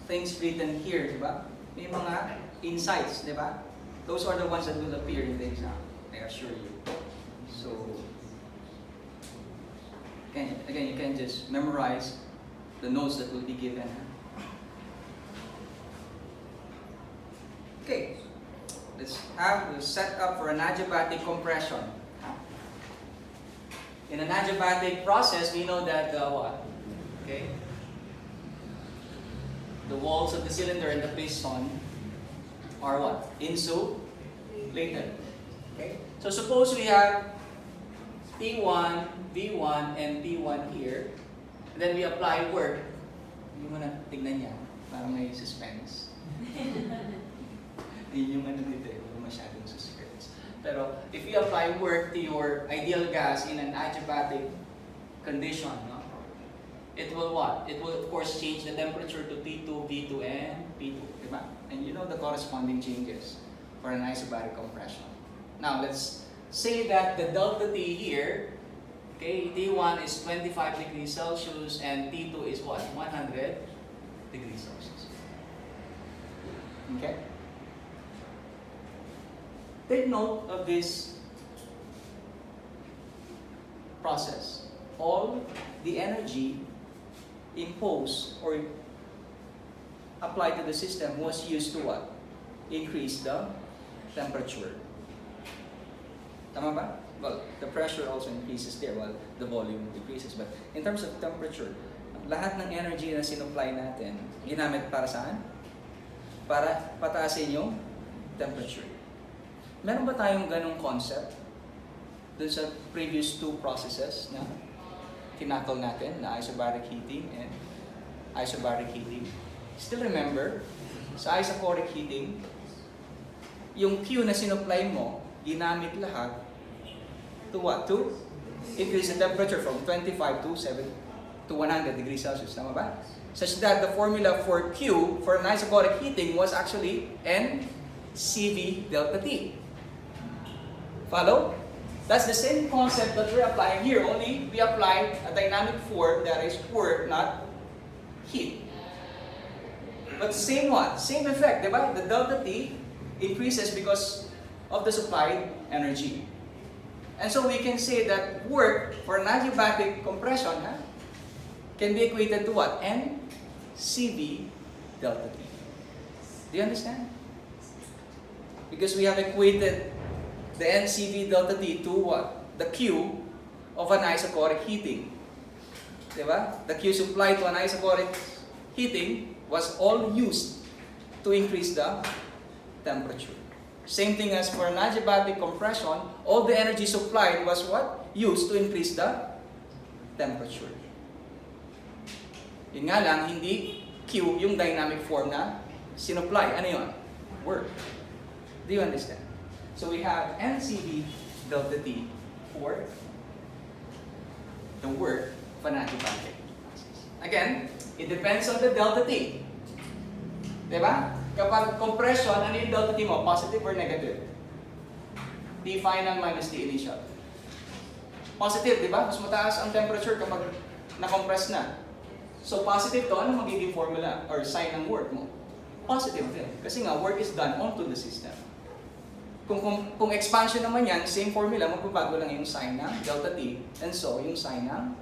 things written here, di ba? May mga insights, di ba? Those are the ones that will appear in the exam, I assure you. So, again, you can just memorize the notes that will be given. Okay, let's set up for an adiabatic compression. In an adiabatic process, we know that what? Okay. The walls of the cylinder and the piston are what? Insulated. Okay. So suppose we have P1, V1, and P1 here. And then we apply work. Hindi mo na tignan niya. Parang may suspense. Yun yung ano dito eh. Wala masyadong suspense. Pero if you apply work to your ideal gas in an adiabatic condition, no? It will what? It will of course change the temperature to T2, V2, and P2, diba? And you know the corresponding changes for an isobaric compression. Now let's say that the delta T here, okay, T1 is 25 degrees Celsius and T2 is what? 100 degrees Celsius. Okay? Take note of this process. All the energy imposed or applied to the system was used to what? Increase the temperature. Tama ba? Well, the pressure also increases there while the volume decreases. But in terms of temperature, lahat ng energy na sinupply natin, ginamit para saan? Para pataasin yung temperature. Meron ba tayong ganong concept dun sa previous two processes na tinakal natin, na isobaric heating and isobaric heating? Still remember, sa isobaric heating, yung Q na sinupply mo, ginamit lahat to what? To increase the temperature from 25 to 100 degrees Celsius. Tama ba? Such that the formula for Q for an isobaric heating was actually NCV delta T. Follow? That's the same concept that we're applying here, only we apply a dynamic form that is work, not heat. But same what? Same effect, diba? The delta T increases because of the supplied energy. And so we can say that work for an adiabatic compression can be equated to what? NCV delta T. Do you understand? Because we have equated the NCV delta T to what? The Q of an isobaric heating. Diba? The Q supplied to an isobaric heating was all used to increase the temperature. Same thing as for an adiabatic compression, all the energy supplied was what? Used to increase the temperature. Yun nga lang, hindi Q yung dynamic form na sinupply. Ano yun? Work. Do you understand? So we have NCV delta T for the work of an adiabatic process. Again, it depends on the delta T. Diba? Kapag compression, ano yung delta T mo? Positive or negative? T final minus T initial. Positive, diba? Mas mataas ang temperature kapag na-compress na. So positive to, ano magiging formula or sign ng work mo? Positive din. Kasi nga, work is done onto the system. Kung expansion naman yan, same formula, magbabago lang yung sign ng delta T, and so yung sign ng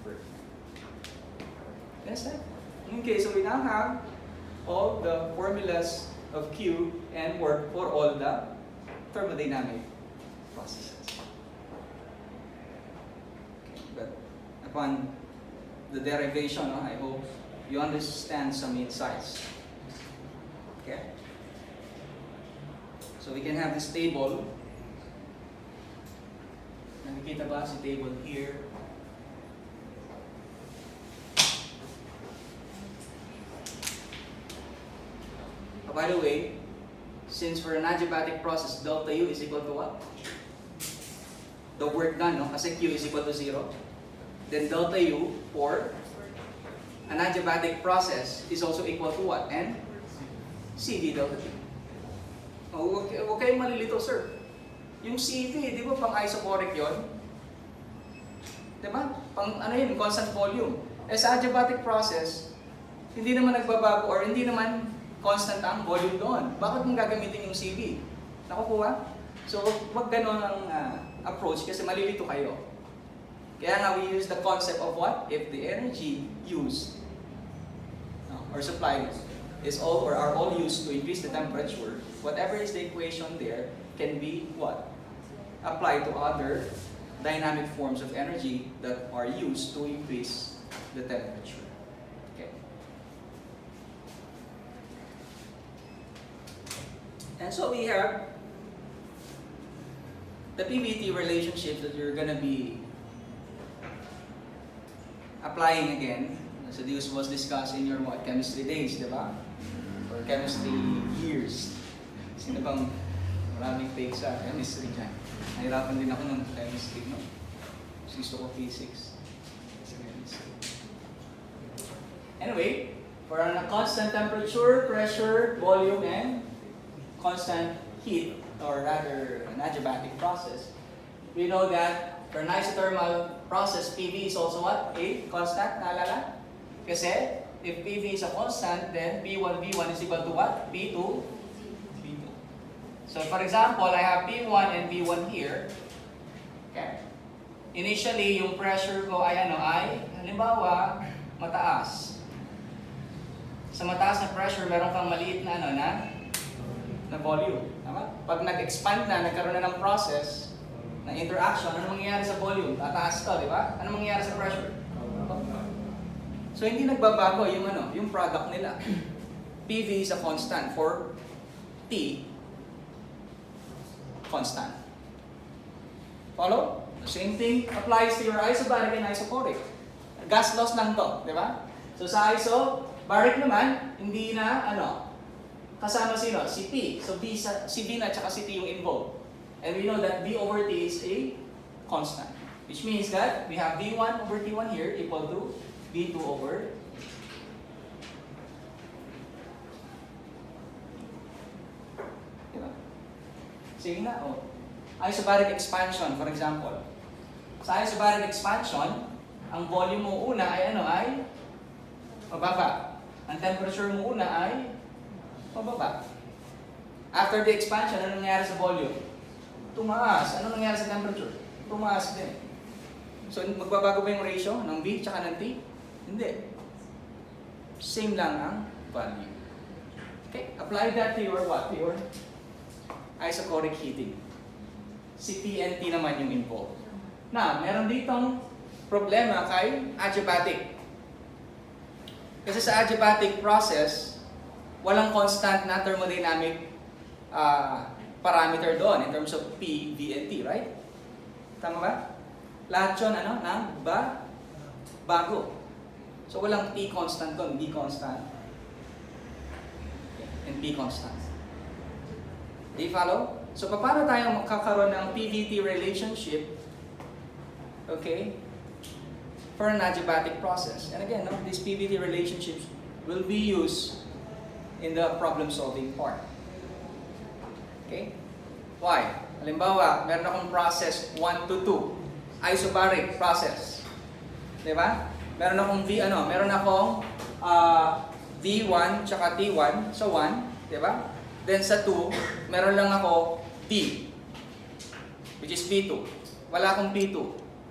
work. Yes, sir? Okay, so we now have all the formulas of Q and work for all the thermodynamic processes. Okay, but upon the derivation, I hope you understand some insights. Okay? So we can have this table. Nakikita ba si table here? By the way, since for an adiabatic process, delta U is equal to what? The work done, no? Kasi Q is equal to 0. Then delta U for an adiabatic process is also equal to what? And CV delta T. Oh, huwag kayong malilito, sir. Yung CV, di ba pang isoporic yon? Di ba? Pang ano yun, constant volume. Eh sa adiabatic process, hindi naman nagbabago or hindi naman constant ang volume doon. Bakit mong gagamitin yung CV? Nakukuha? So, wag ganon ang approach kasi malilito kayo. Kaya nga we use the concept of what? If the energy used or supplied is all or are all used to increase the temperature, whatever is the equation there can be what? Applied to other dynamic forms of energy that are used to increase the temperature. Okay. And so we have the PVT relationships that you're gonna be applying again. So this was discussed in your what? Chemistry days, di ba? Or chemistry years. Sino bang maraming take sa chemistry dyan? Nahirapan din ako ng chemistry, no? Gusto ko physics. Anyway, for a constant temperature, pressure, volume, and constant heat, or rather an adiabatic process, we know that for an isothermal process, PV is also what? A constant, naalala? Kasi if PV is a constant, then P1, V1 is equal to what? P2, V2. So for example, I have P1 and V1 here. Okay. Initially, yung pressure ko ay halimbawa, mataas. Sa mataas na pressure, meron kang maliit na na volume. Tama? Pag nag-expand na, nagkaroon na ng process, ng interaction, ano mangyayari sa volume? Tataas to, di ba? Ano mangyayari sa pressure? So hindi nagbabago yung product nila. PV is a constant for T constant. Follow? The same thing applies to your isobaric and isoporic. Gas loss lang to, di ba? So sa isobaric naman, hindi na kasama sino? Si P. So si V na at si T yung involved. And we know that V over T is a constant. Which means that we have V1 over T1 here equal to V2 over diba? Sige na, isobaric expansion, for example. Sa isobaric expansion, ang volume mo una ay mababa. Ang temperature mo una ay mababa. After the expansion, ano nangyari sa volume? Tumaas. Ano nangyari sa temperature? Tumaas din. So, magbabago ba yung ratio ng V tsaka ng T? Hindi. Same lang ang value. Okay, apply that to your what? To your isocoric heating. Si P and T naman yung involved. Na, meron ditong problema kay adiabatic. Kasi sa adiabatic process, walang constant na thermodynamic parameter doon in terms of P, V, and T, right? Tama ba? Lahat yun, bago. So, walang T constant doon, B constant, and P constant. Do you follow? So, paano tayo makakaroon ng PVT relationship, okay, for an adiabatic process? And again, these PVT relationships will be used in the problem-solving part. Okay? Why? Halimbawa, meron akong process 1 to 2, isobaric process. Diba? Meron akong V1 tsaka T1 sa 1, diba? Then sa 2, meron lang ako D, which is P2. Wala akong P2.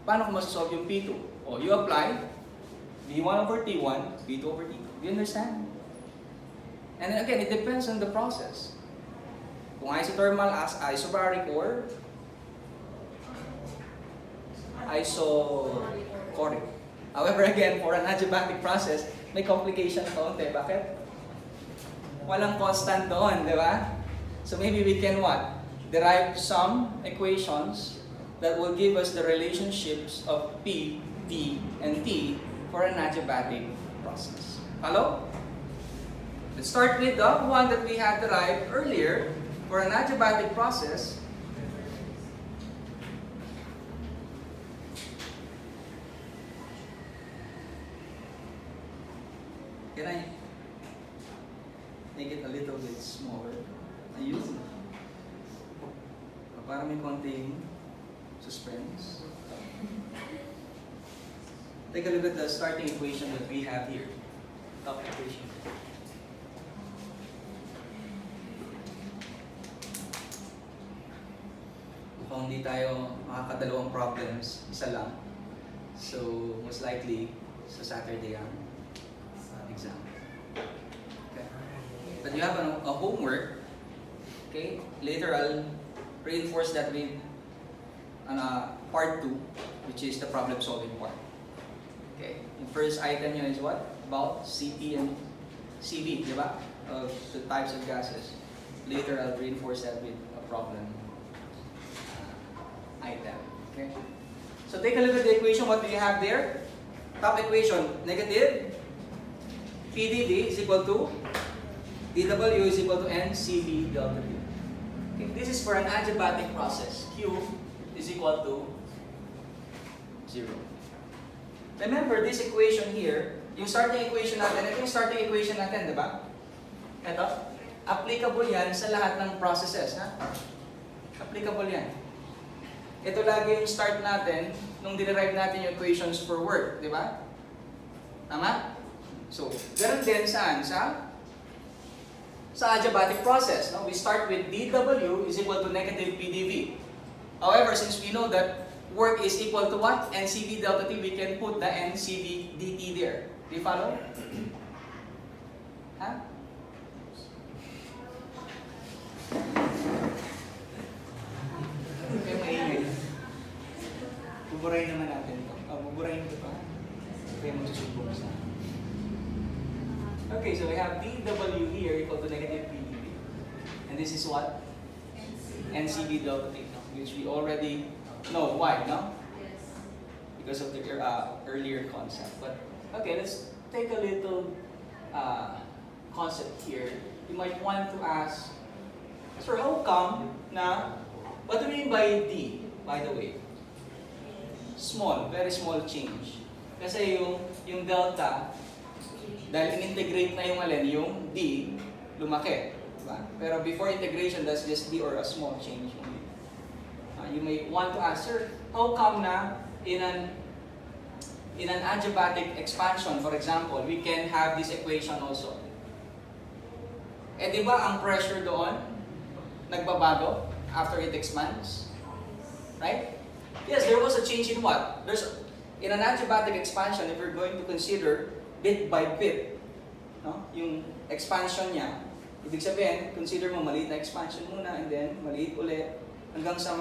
Paano ko masasolve yung P2? You apply V1 over T1, V2 over T2. Do you understand? And again, it depends on the process. Kung isothermal as isobaric or isocoric. However, again, for an adiabatic process, may complication kaunti. Bakit? Walang constant doon, di ba? So maybe we can what? Derive some equations that will give us the relationships of P, D, and T for an adiabatic process. Hello? Let's start with the one that we had derived earlier for an adiabatic process. Can I make it a little bit smaller? Ayun. Para may konting suspense. Take a look at the starting equation that we have here. Top equation. Kung hindi tayo makakadalawang problems, isa lang. So, most likely, sa Saturday ang exam. Okay. But you have a homework. Okay. Later, I'll reinforce that with part 2, which is the problem solving part. Okay. The first item nyo is what? About CP and CV, di ba? Of the types of gases. Later, I'll reinforce that with a problem item. Okay. So take a look at the equation. What do you have there? Top equation, negative PdV is equal to dW is equal to NCV delta V. Okay. This is for an adiabatic process. Q is equal to 0. Remember this equation here, yung starting equation natin, ito yung starting equation natin, di ba? Ito, applicable yan sa lahat ng processes, ha? Applicable yan. Ito lagi yung start natin nung dinerive natin yung equations for work, di ba? Tama? So, ganun din saan? Sa adiabatic process. No? We start with dW is equal to negative PdV. However, since we know that work is equal to what? NCV delta T, we can put the NCV dt there. Do you follow? Ha? Okay, maingay. Buburahin naman natin ito. Buburahin ito pa. Kaya magsusubok sa. Okay, so we have dW here equal to negative PdV. And this is what? NCV delta T, which we already know. Why, no? Because of the earlier concept. But, okay, let's take a little concept here. You might want to ask, sir, how come na, what do you mean by D, by the way? Small, very small change. Kasi yung delta, dahil in-integrate na yung alin, yung D, lumaki. Diba? Pero before integration, that's just D or a small change only. You may want to ask, sir, how come na in an adiabatic expansion, for example, we can have this equation also? Eh di ba ang pressure doon nagbabago after it expands? Right? Yes, there was a change in what? In an adiabatic expansion, if we're going to consider bit by bit, no? Yung expansion niya, ibig sabihin, consider mo maliit na expansion muna and then maliit ulit hanggang sa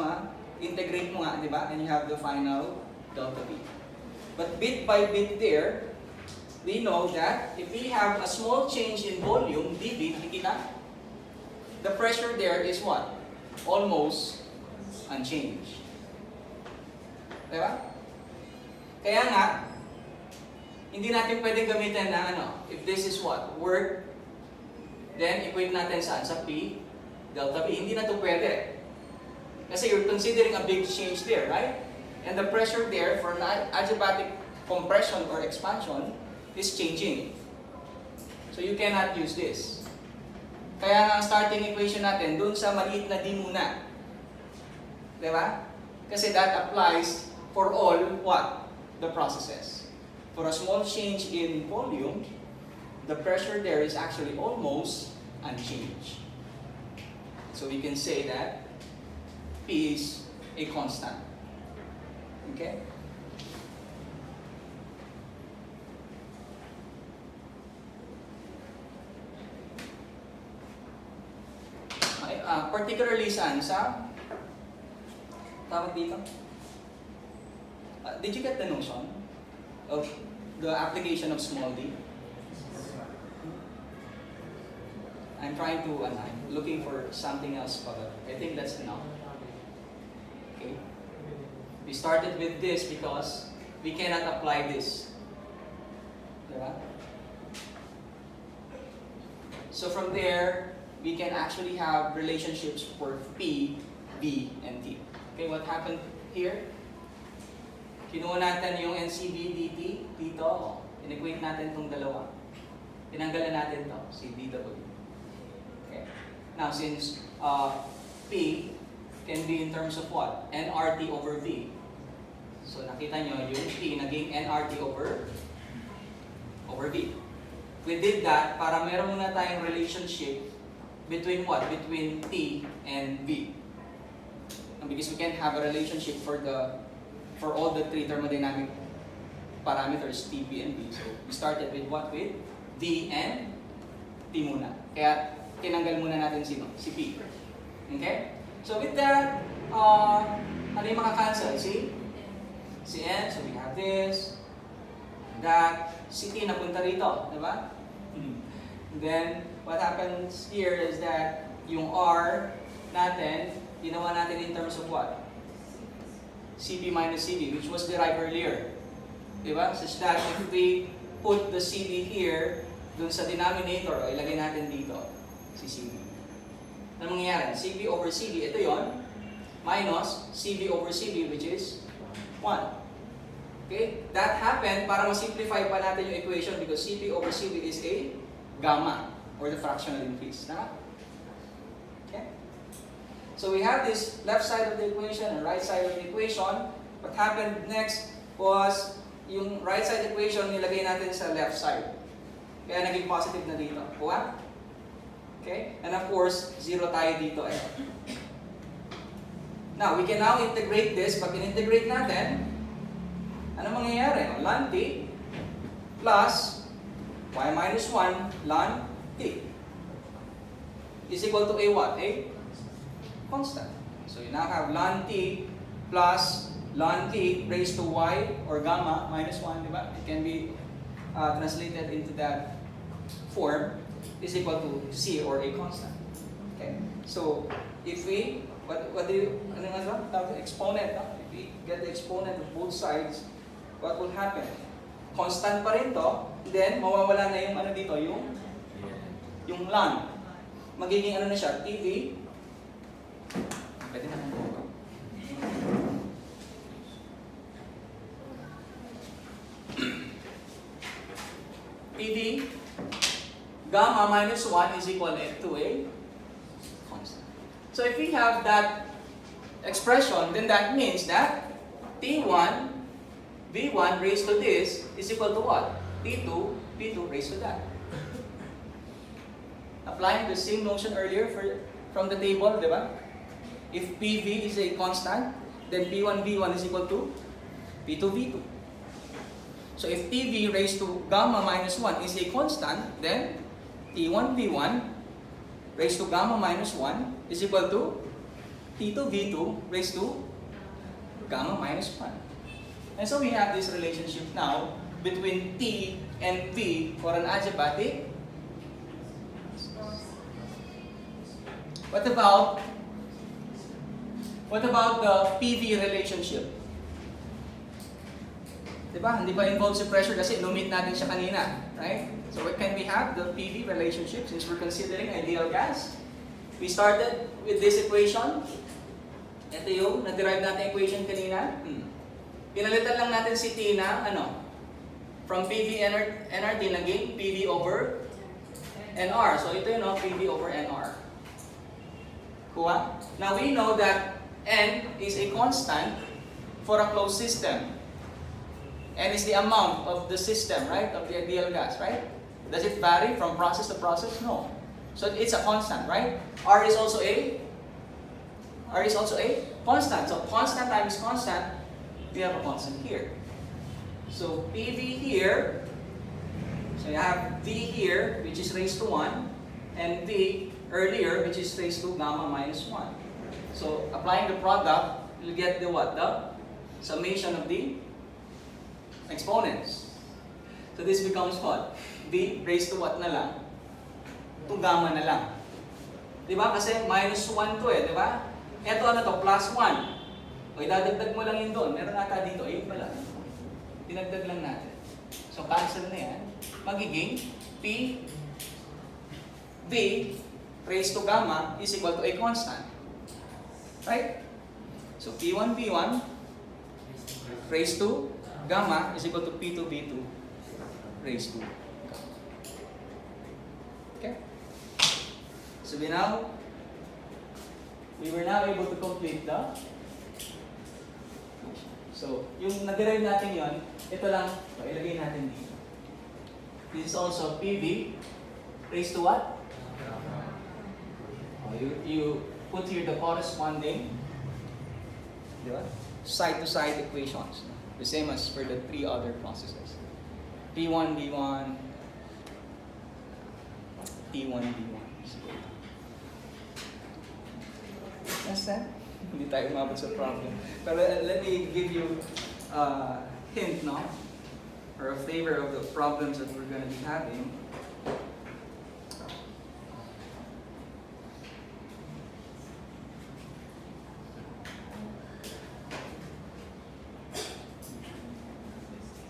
integrate mo nga, di ba? And you have the final delta V. But bit by bit there, we know that if we have a small change in volume, dV, the pressure there is what? Almost unchanged. Di ba? Kaya nga, hindi natin pwedeng gamitin na if this is what? Work, then equate natin saan? Sa P, delta V. Hindi na ito pwede. Kasi you're considering a big change there, right? And the pressure there for an adiabatic compression or expansion is changing. So you cannot use this. Kaya ang starting equation natin, dun sa maliit na D muna. Diba? Kasi that applies for all what? The processes. For a small change in volume, the pressure there is actually almost unchanged. So we can say that P is a constant. Okay? Particularly saan? Sa tawag dito? Did you get the notion of the application of small d? I'm trying to, I'm looking for something else, but I think that's enough. Okay? We started with this because we cannot apply this. Diba? So from there, we can actually have relationships for P, B, and T. Okay, what happened here? Kinuha natin yung NCV dt dito. In-equate natin itong dalawa. Tinanggalan natin to, si dw. Okay. Now, since P can be in terms of what? nRT over V. So, nakita nyo, yung P naging nRT over V. We did that para meron muna tayong relationship between what? Between T and V. Because we can have a relationship for all the three thermodynamic parameters T, B, and V. So we started with what? With V and T muna. Kaya tinanggal muna natin sino? Si P. Okay? So with that, ano yung maka-cancel? Si N. So we have this, that, si T napunta rito. Diba? Then, what happens here is that yung R natin, ginawa natin in terms of what? CP minus CD, which was derived earlier. Diba? Such that if we put the CD here, dun sa denominator, o ilagay natin dito, si CD. Ano mangyayari? CP over CD, ito yon minus CB over CB, which is 1. Okay? That happened para ma-simplify pa natin yung equation because CP over CB is a gamma, or the fractional increase. Okay? So we have this left side of the equation and right side of the equation. What happened next was yung right side equation nilagay natin sa left side. Kaya naging positive na dito. Kuha? Okay? And of course, 0 tayo dito. Now, we can now integrate this. Pag in-integrate natin, ano mangyayari? Ln T plus y minus 1 ln T is equal to a what? A constant. So you now have ln T plus ln T raised to y or gamma minus 1, diba? It can be translated into that form is equal to C or a constant. Okay? So if we, what do you, ano nga ito? Exponent, no? If we get the exponent of both sides, what will happen? Constant pa rin to, then mawawala na yung ano dito, yung ln. Magiging ano na siya, TV. Pwede na lang po. TV gamma minus 1 is equal to a constant. So if we have that expression, then that means that T1 V1 raised to this is equal to what? T2 V2 raised to that. Applying the same notion earlier from the table, di ba? If PV is a constant, then P1 V1 is equal to P2 V2. So if TV raised to gamma minus 1 is a constant, then T1 V1 raised to gamma minus 1 is equal to T2 V2 raised to gamma minus 1. And so we have this relationship now between T and V for an adiabatic. What about the PV relationship? Diba? Hindi pa involved si pressure kasi lumit natin siya kanina. Right? So what can we have? The PV relationship, since we're considering ideal gas. We started with this equation. Ito yung na-derive natin equation kanina. Pinalitan lang natin si T na ano? From PV nRT naging PV over nR. So ito yun, no? PV over nR. Kuha? Now we know that N is a constant for a closed system. N is the amount of the system, right? Of the ideal gas, right? Does it vary from process to process? No. So it's a constant, right? R is also a constant. So constant times constant, we have a constant here. So PV here, so you have V here, which is raised to 1, and V earlier, which is raised to gamma minus 1. So applying the product, you'll get the what? The summation of the exponents. So this becomes what? V raised to what na lang? to gamma na lang. Di ba? Kasi minus 1 to eh, di ba? Ito ano to? Plus 1. O idadagdag mo lang yun doon. Meron nata dito. Ayun pala. Dinagdag lang natin. So cancel na yan. Magiging P V raised to gamma is equal to a constant. Right? So P1 V1 raised to gamma is equal to P2 V2 raised to gamma. Okay? So we were now able to complete the. So yung nag-derive natin yon, ito lang, ilagay natin dito. This is also PV raised to what? You put here the corresponding side-to-side equations. The same as for the three other processes. P1, V1, P1, V1. Understand? Hindi tayo umabot sa problem. Pero let me give you a hint, no? Or a flavor of the problems that we're going to be having.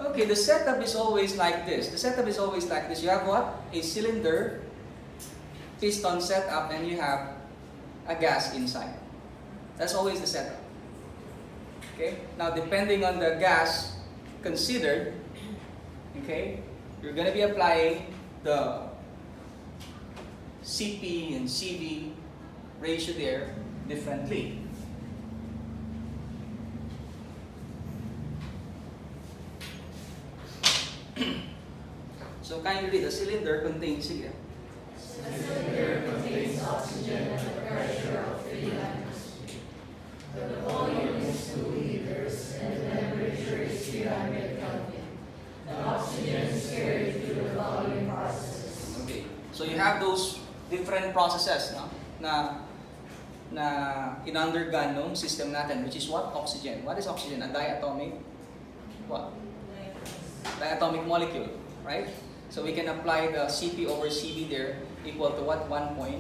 Okay, the setup is always like this. The setup is always like this. You have what? A cylinder, piston setup, and you have a gas inside. That's always the setup. Okay? Now, depending on the gas considered, okay, you're going to be applying the CP and CV ratio there differently. So kindly, the cylinder contains, sige. The cylinder contains oxygen at a pressure of 3 atmospheres. The volume is 2 liters and the temperature is 300 Kelvin. The oxygen is carried through the volume processes. Okay. So you have those different processes, no? Na in-undergone nung system natin, which is what? Oxygen. What is oxygen? A diatomic what? Diatomic molecule, right? So we can apply the Cp over Cv there equal to what? 1.4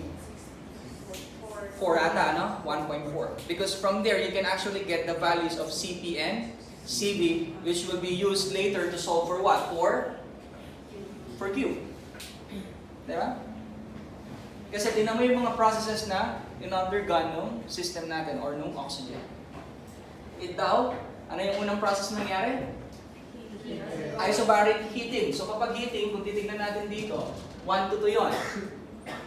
ata, no? 1.4. Because from there, you can actually get the values of Cp and Cv, which will be used later to solve for what? For Q. Diba? Kasi tinan mo yung mga processes na in-undergone nung system natin or nung oxygen. Ito, ano yung unang process na nangyari? Isobaric heating. So kapag heating, kung titignan natin dito, 1 to 2 yun.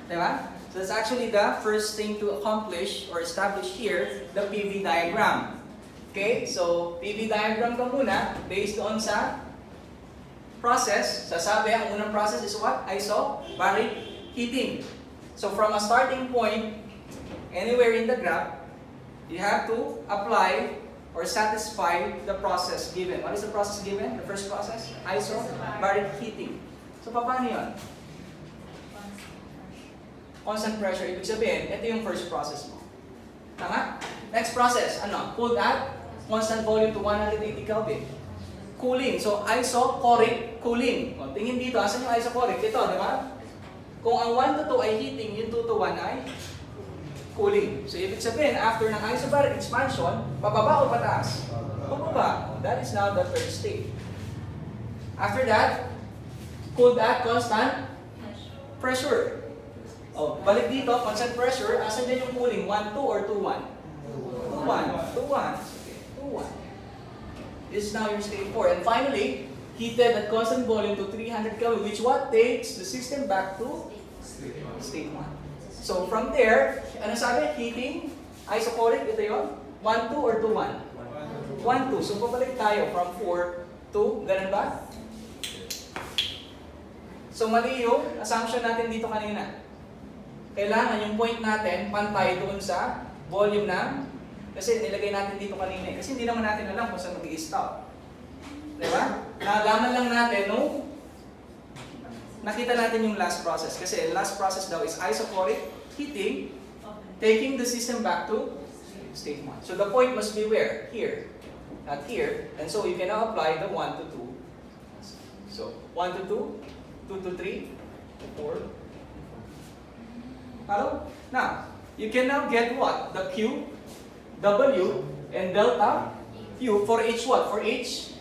Diba? So that's actually the first thing to accomplish or establish here, the PV diagram. Okay? So, PV diagram ka muna, based on sa process. Sasabi, ang unang process is what? Isobaric heating. So from a starting point, anywhere in the graph, you have to apply or satisfy the process given. What is the process given? The first process? Isobaric heating. So paano yun? Constant pressure. Ibig sabihin, ito yung first process mo. Tama? Next process, ano? Cooled at constant volume to 180 Kelvin. Cooling. So, isochoric cooling. O, tingin dito, asan yung isochoric? Ito, di ba? Kung ang 1 to 2 ay heating, yung 2 to 1 ay cooling. So, ibig sabihin, after ng isobaric expansion, pababa o pataas? Pababa. That is now the third state. After that, cooled at constant pressure. Oh, balik dito, constant pressure, asan dyan yung cooling? 1, 2 or 2, 1? 2, 1. 2, 1. Okay, 2, 1. This is now your state 4. And finally, heated at constant volume to 300 Kelvin, which what takes the system back to state 1. So from there, ano sabi? Heating, isochoric, ito yun? 1, 2 or 2, 1? 1, 2. So pabalik tayo from 4 to, ganun ba? So mali yung assumption natin dito kanina. Kailangan yung point natin pantay doon sa volume ng, kasi nilagay natin dito kanina. Kasi hindi naman natin alam kung saan mag-i-stop. Diba? Nalaman lang natin nung nakita natin yung last process. Kasi last process daw is isochoric heating, taking the system back to state 1. So the point must be where? Here. Not here. And so you can now apply the 1 to 2. So 1 to 2, 2 to 3, 4, Follow? Now, you can now get what? The Q, W, and delta Q for each what? For each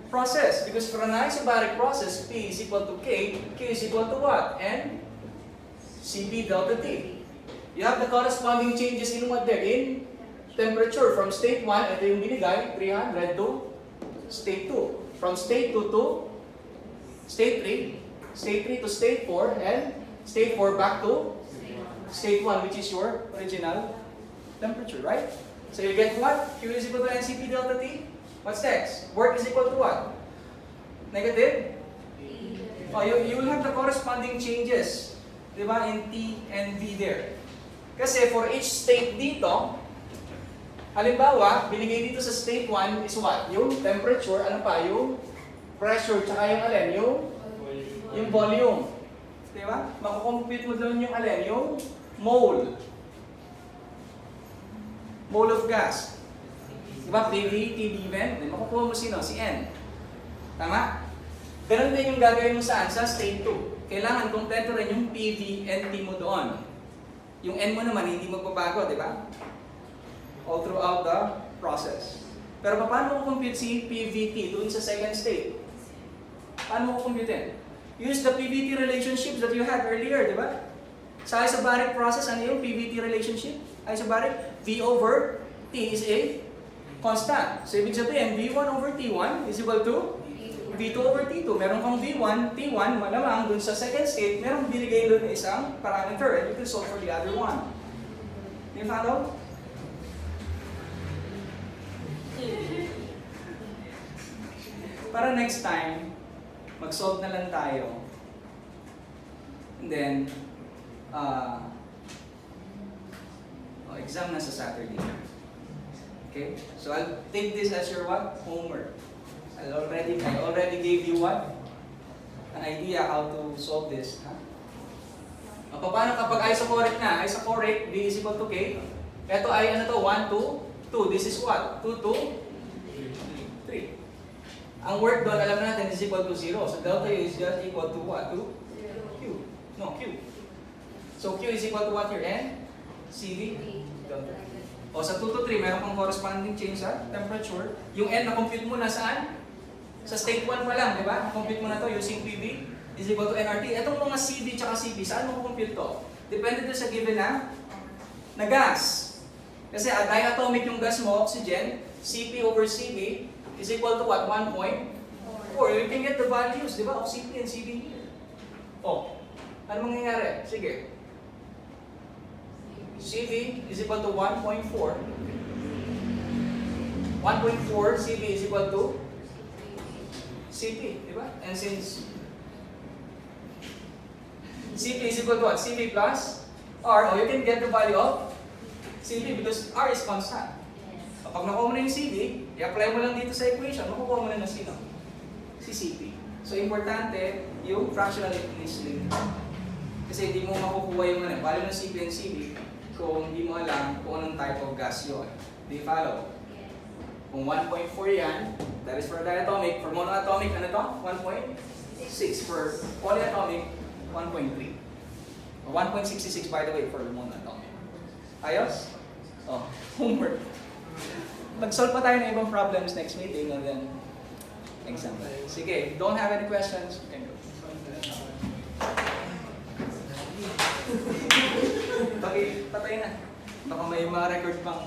process. Because for an isobaric process, P is equal to K, Q is equal to what? And Cp delta T. You have the corresponding changes in what there? In temperature. From state 1, ito yung binigay, 300 to state 2. From state 2 to state 3, state 3 to state 4, and state 4 back to state 1, which is your original temperature, right? So you get what? Q is equal to NCP delta T. What's next? Work is equal to what? Negative? Oh, you will have the corresponding changes, di ba, in T and V there. Kasi for each state dito, halimbawa, binigay dito sa state 1 is what? Yung temperature, ano pa? Yung pressure, tsaka yung alin? Yung volume. Di ba? Makakompute mo doon yung alin? Yung mole. Mole of gas. Di ba? PV, TB event. Makukuha mo sino? Si N. Tama? Ganun din yung gagawin mo saan? Sa state 2. Kailangan kompleto rin yung PV and T mo doon. Yung N mo naman, hindi magbabago, di ba? All throughout the process. Pero paano mo compute si PVT doon sa second state? Paano mo compute? Use the PVT relationships that you had earlier, di ba? Sa isobaric process, ano yung PVT relationship? Isobaric, V over T is a constant. So, ibig sabihin, V1 over T1 is equal to V2 over T2. Meron kang V1, T1, malamang dun sa second state, meron binigay doon isang parameter and you can solve for the other one. Do you follow? Para next time, mag-solve na lang tayo. And then, exam na sa Saturday. Okay? So I'll take this as your what? Homework. I already gave you what? An idea how to solve this. Huh? Paano kapag isochoric na? Isochoric, V is equal to K. Ito ay ano to? 1, 2, 2. This is what? 2, 2, 3. Ang work doon, alam natin, is equal to 0. So delta U is just equal to what? To Q. No, Q. So Q is equal to what here? N? CV? Delta. O sa 2 to 3, meron kang corresponding change sa temperature. Yung N na-compute mo na saan? Sa state 1 pa lang, di ba? Na-compute mo na to using PV is equal to nRT. Itong mga CV tsaka CP, saan mo compute to? Depende doon sa given na gas. Kasi diatomic yung gas mo, oxygen, CP over CV is equal to what? 1.4. You can get the values, di ba? Of CP and CV here. Oh, ano mangyayari? Sige. CV is equal to 1.4. 1.4 CV is equal to CP, di ba? And since CP is equal to what? CV plus R, you can get the value of CV because R is constant. Kapag nakuha mo na yung CV, i-apply mo lang dito sa equation, makukuha mo na ng sino? Si CP. So, importante yung fractional initially. Kasi hindi mo makukuha yung value ng CP and CV kung hindi mo alam kung anong type of gas yun. Do you follow? Kung 1.4 yan, that is for diatomic. For monoatomic, ano to? 1.6. For polyatomic, 1.3. 1.66 by the way for monoatomic. Ayos? Oh, homework. Mag-solve pa tayo ng ibang problems next meeting and then exam. Sige, if you don't have any questions, you can go. Patay na. Baka may mga record pang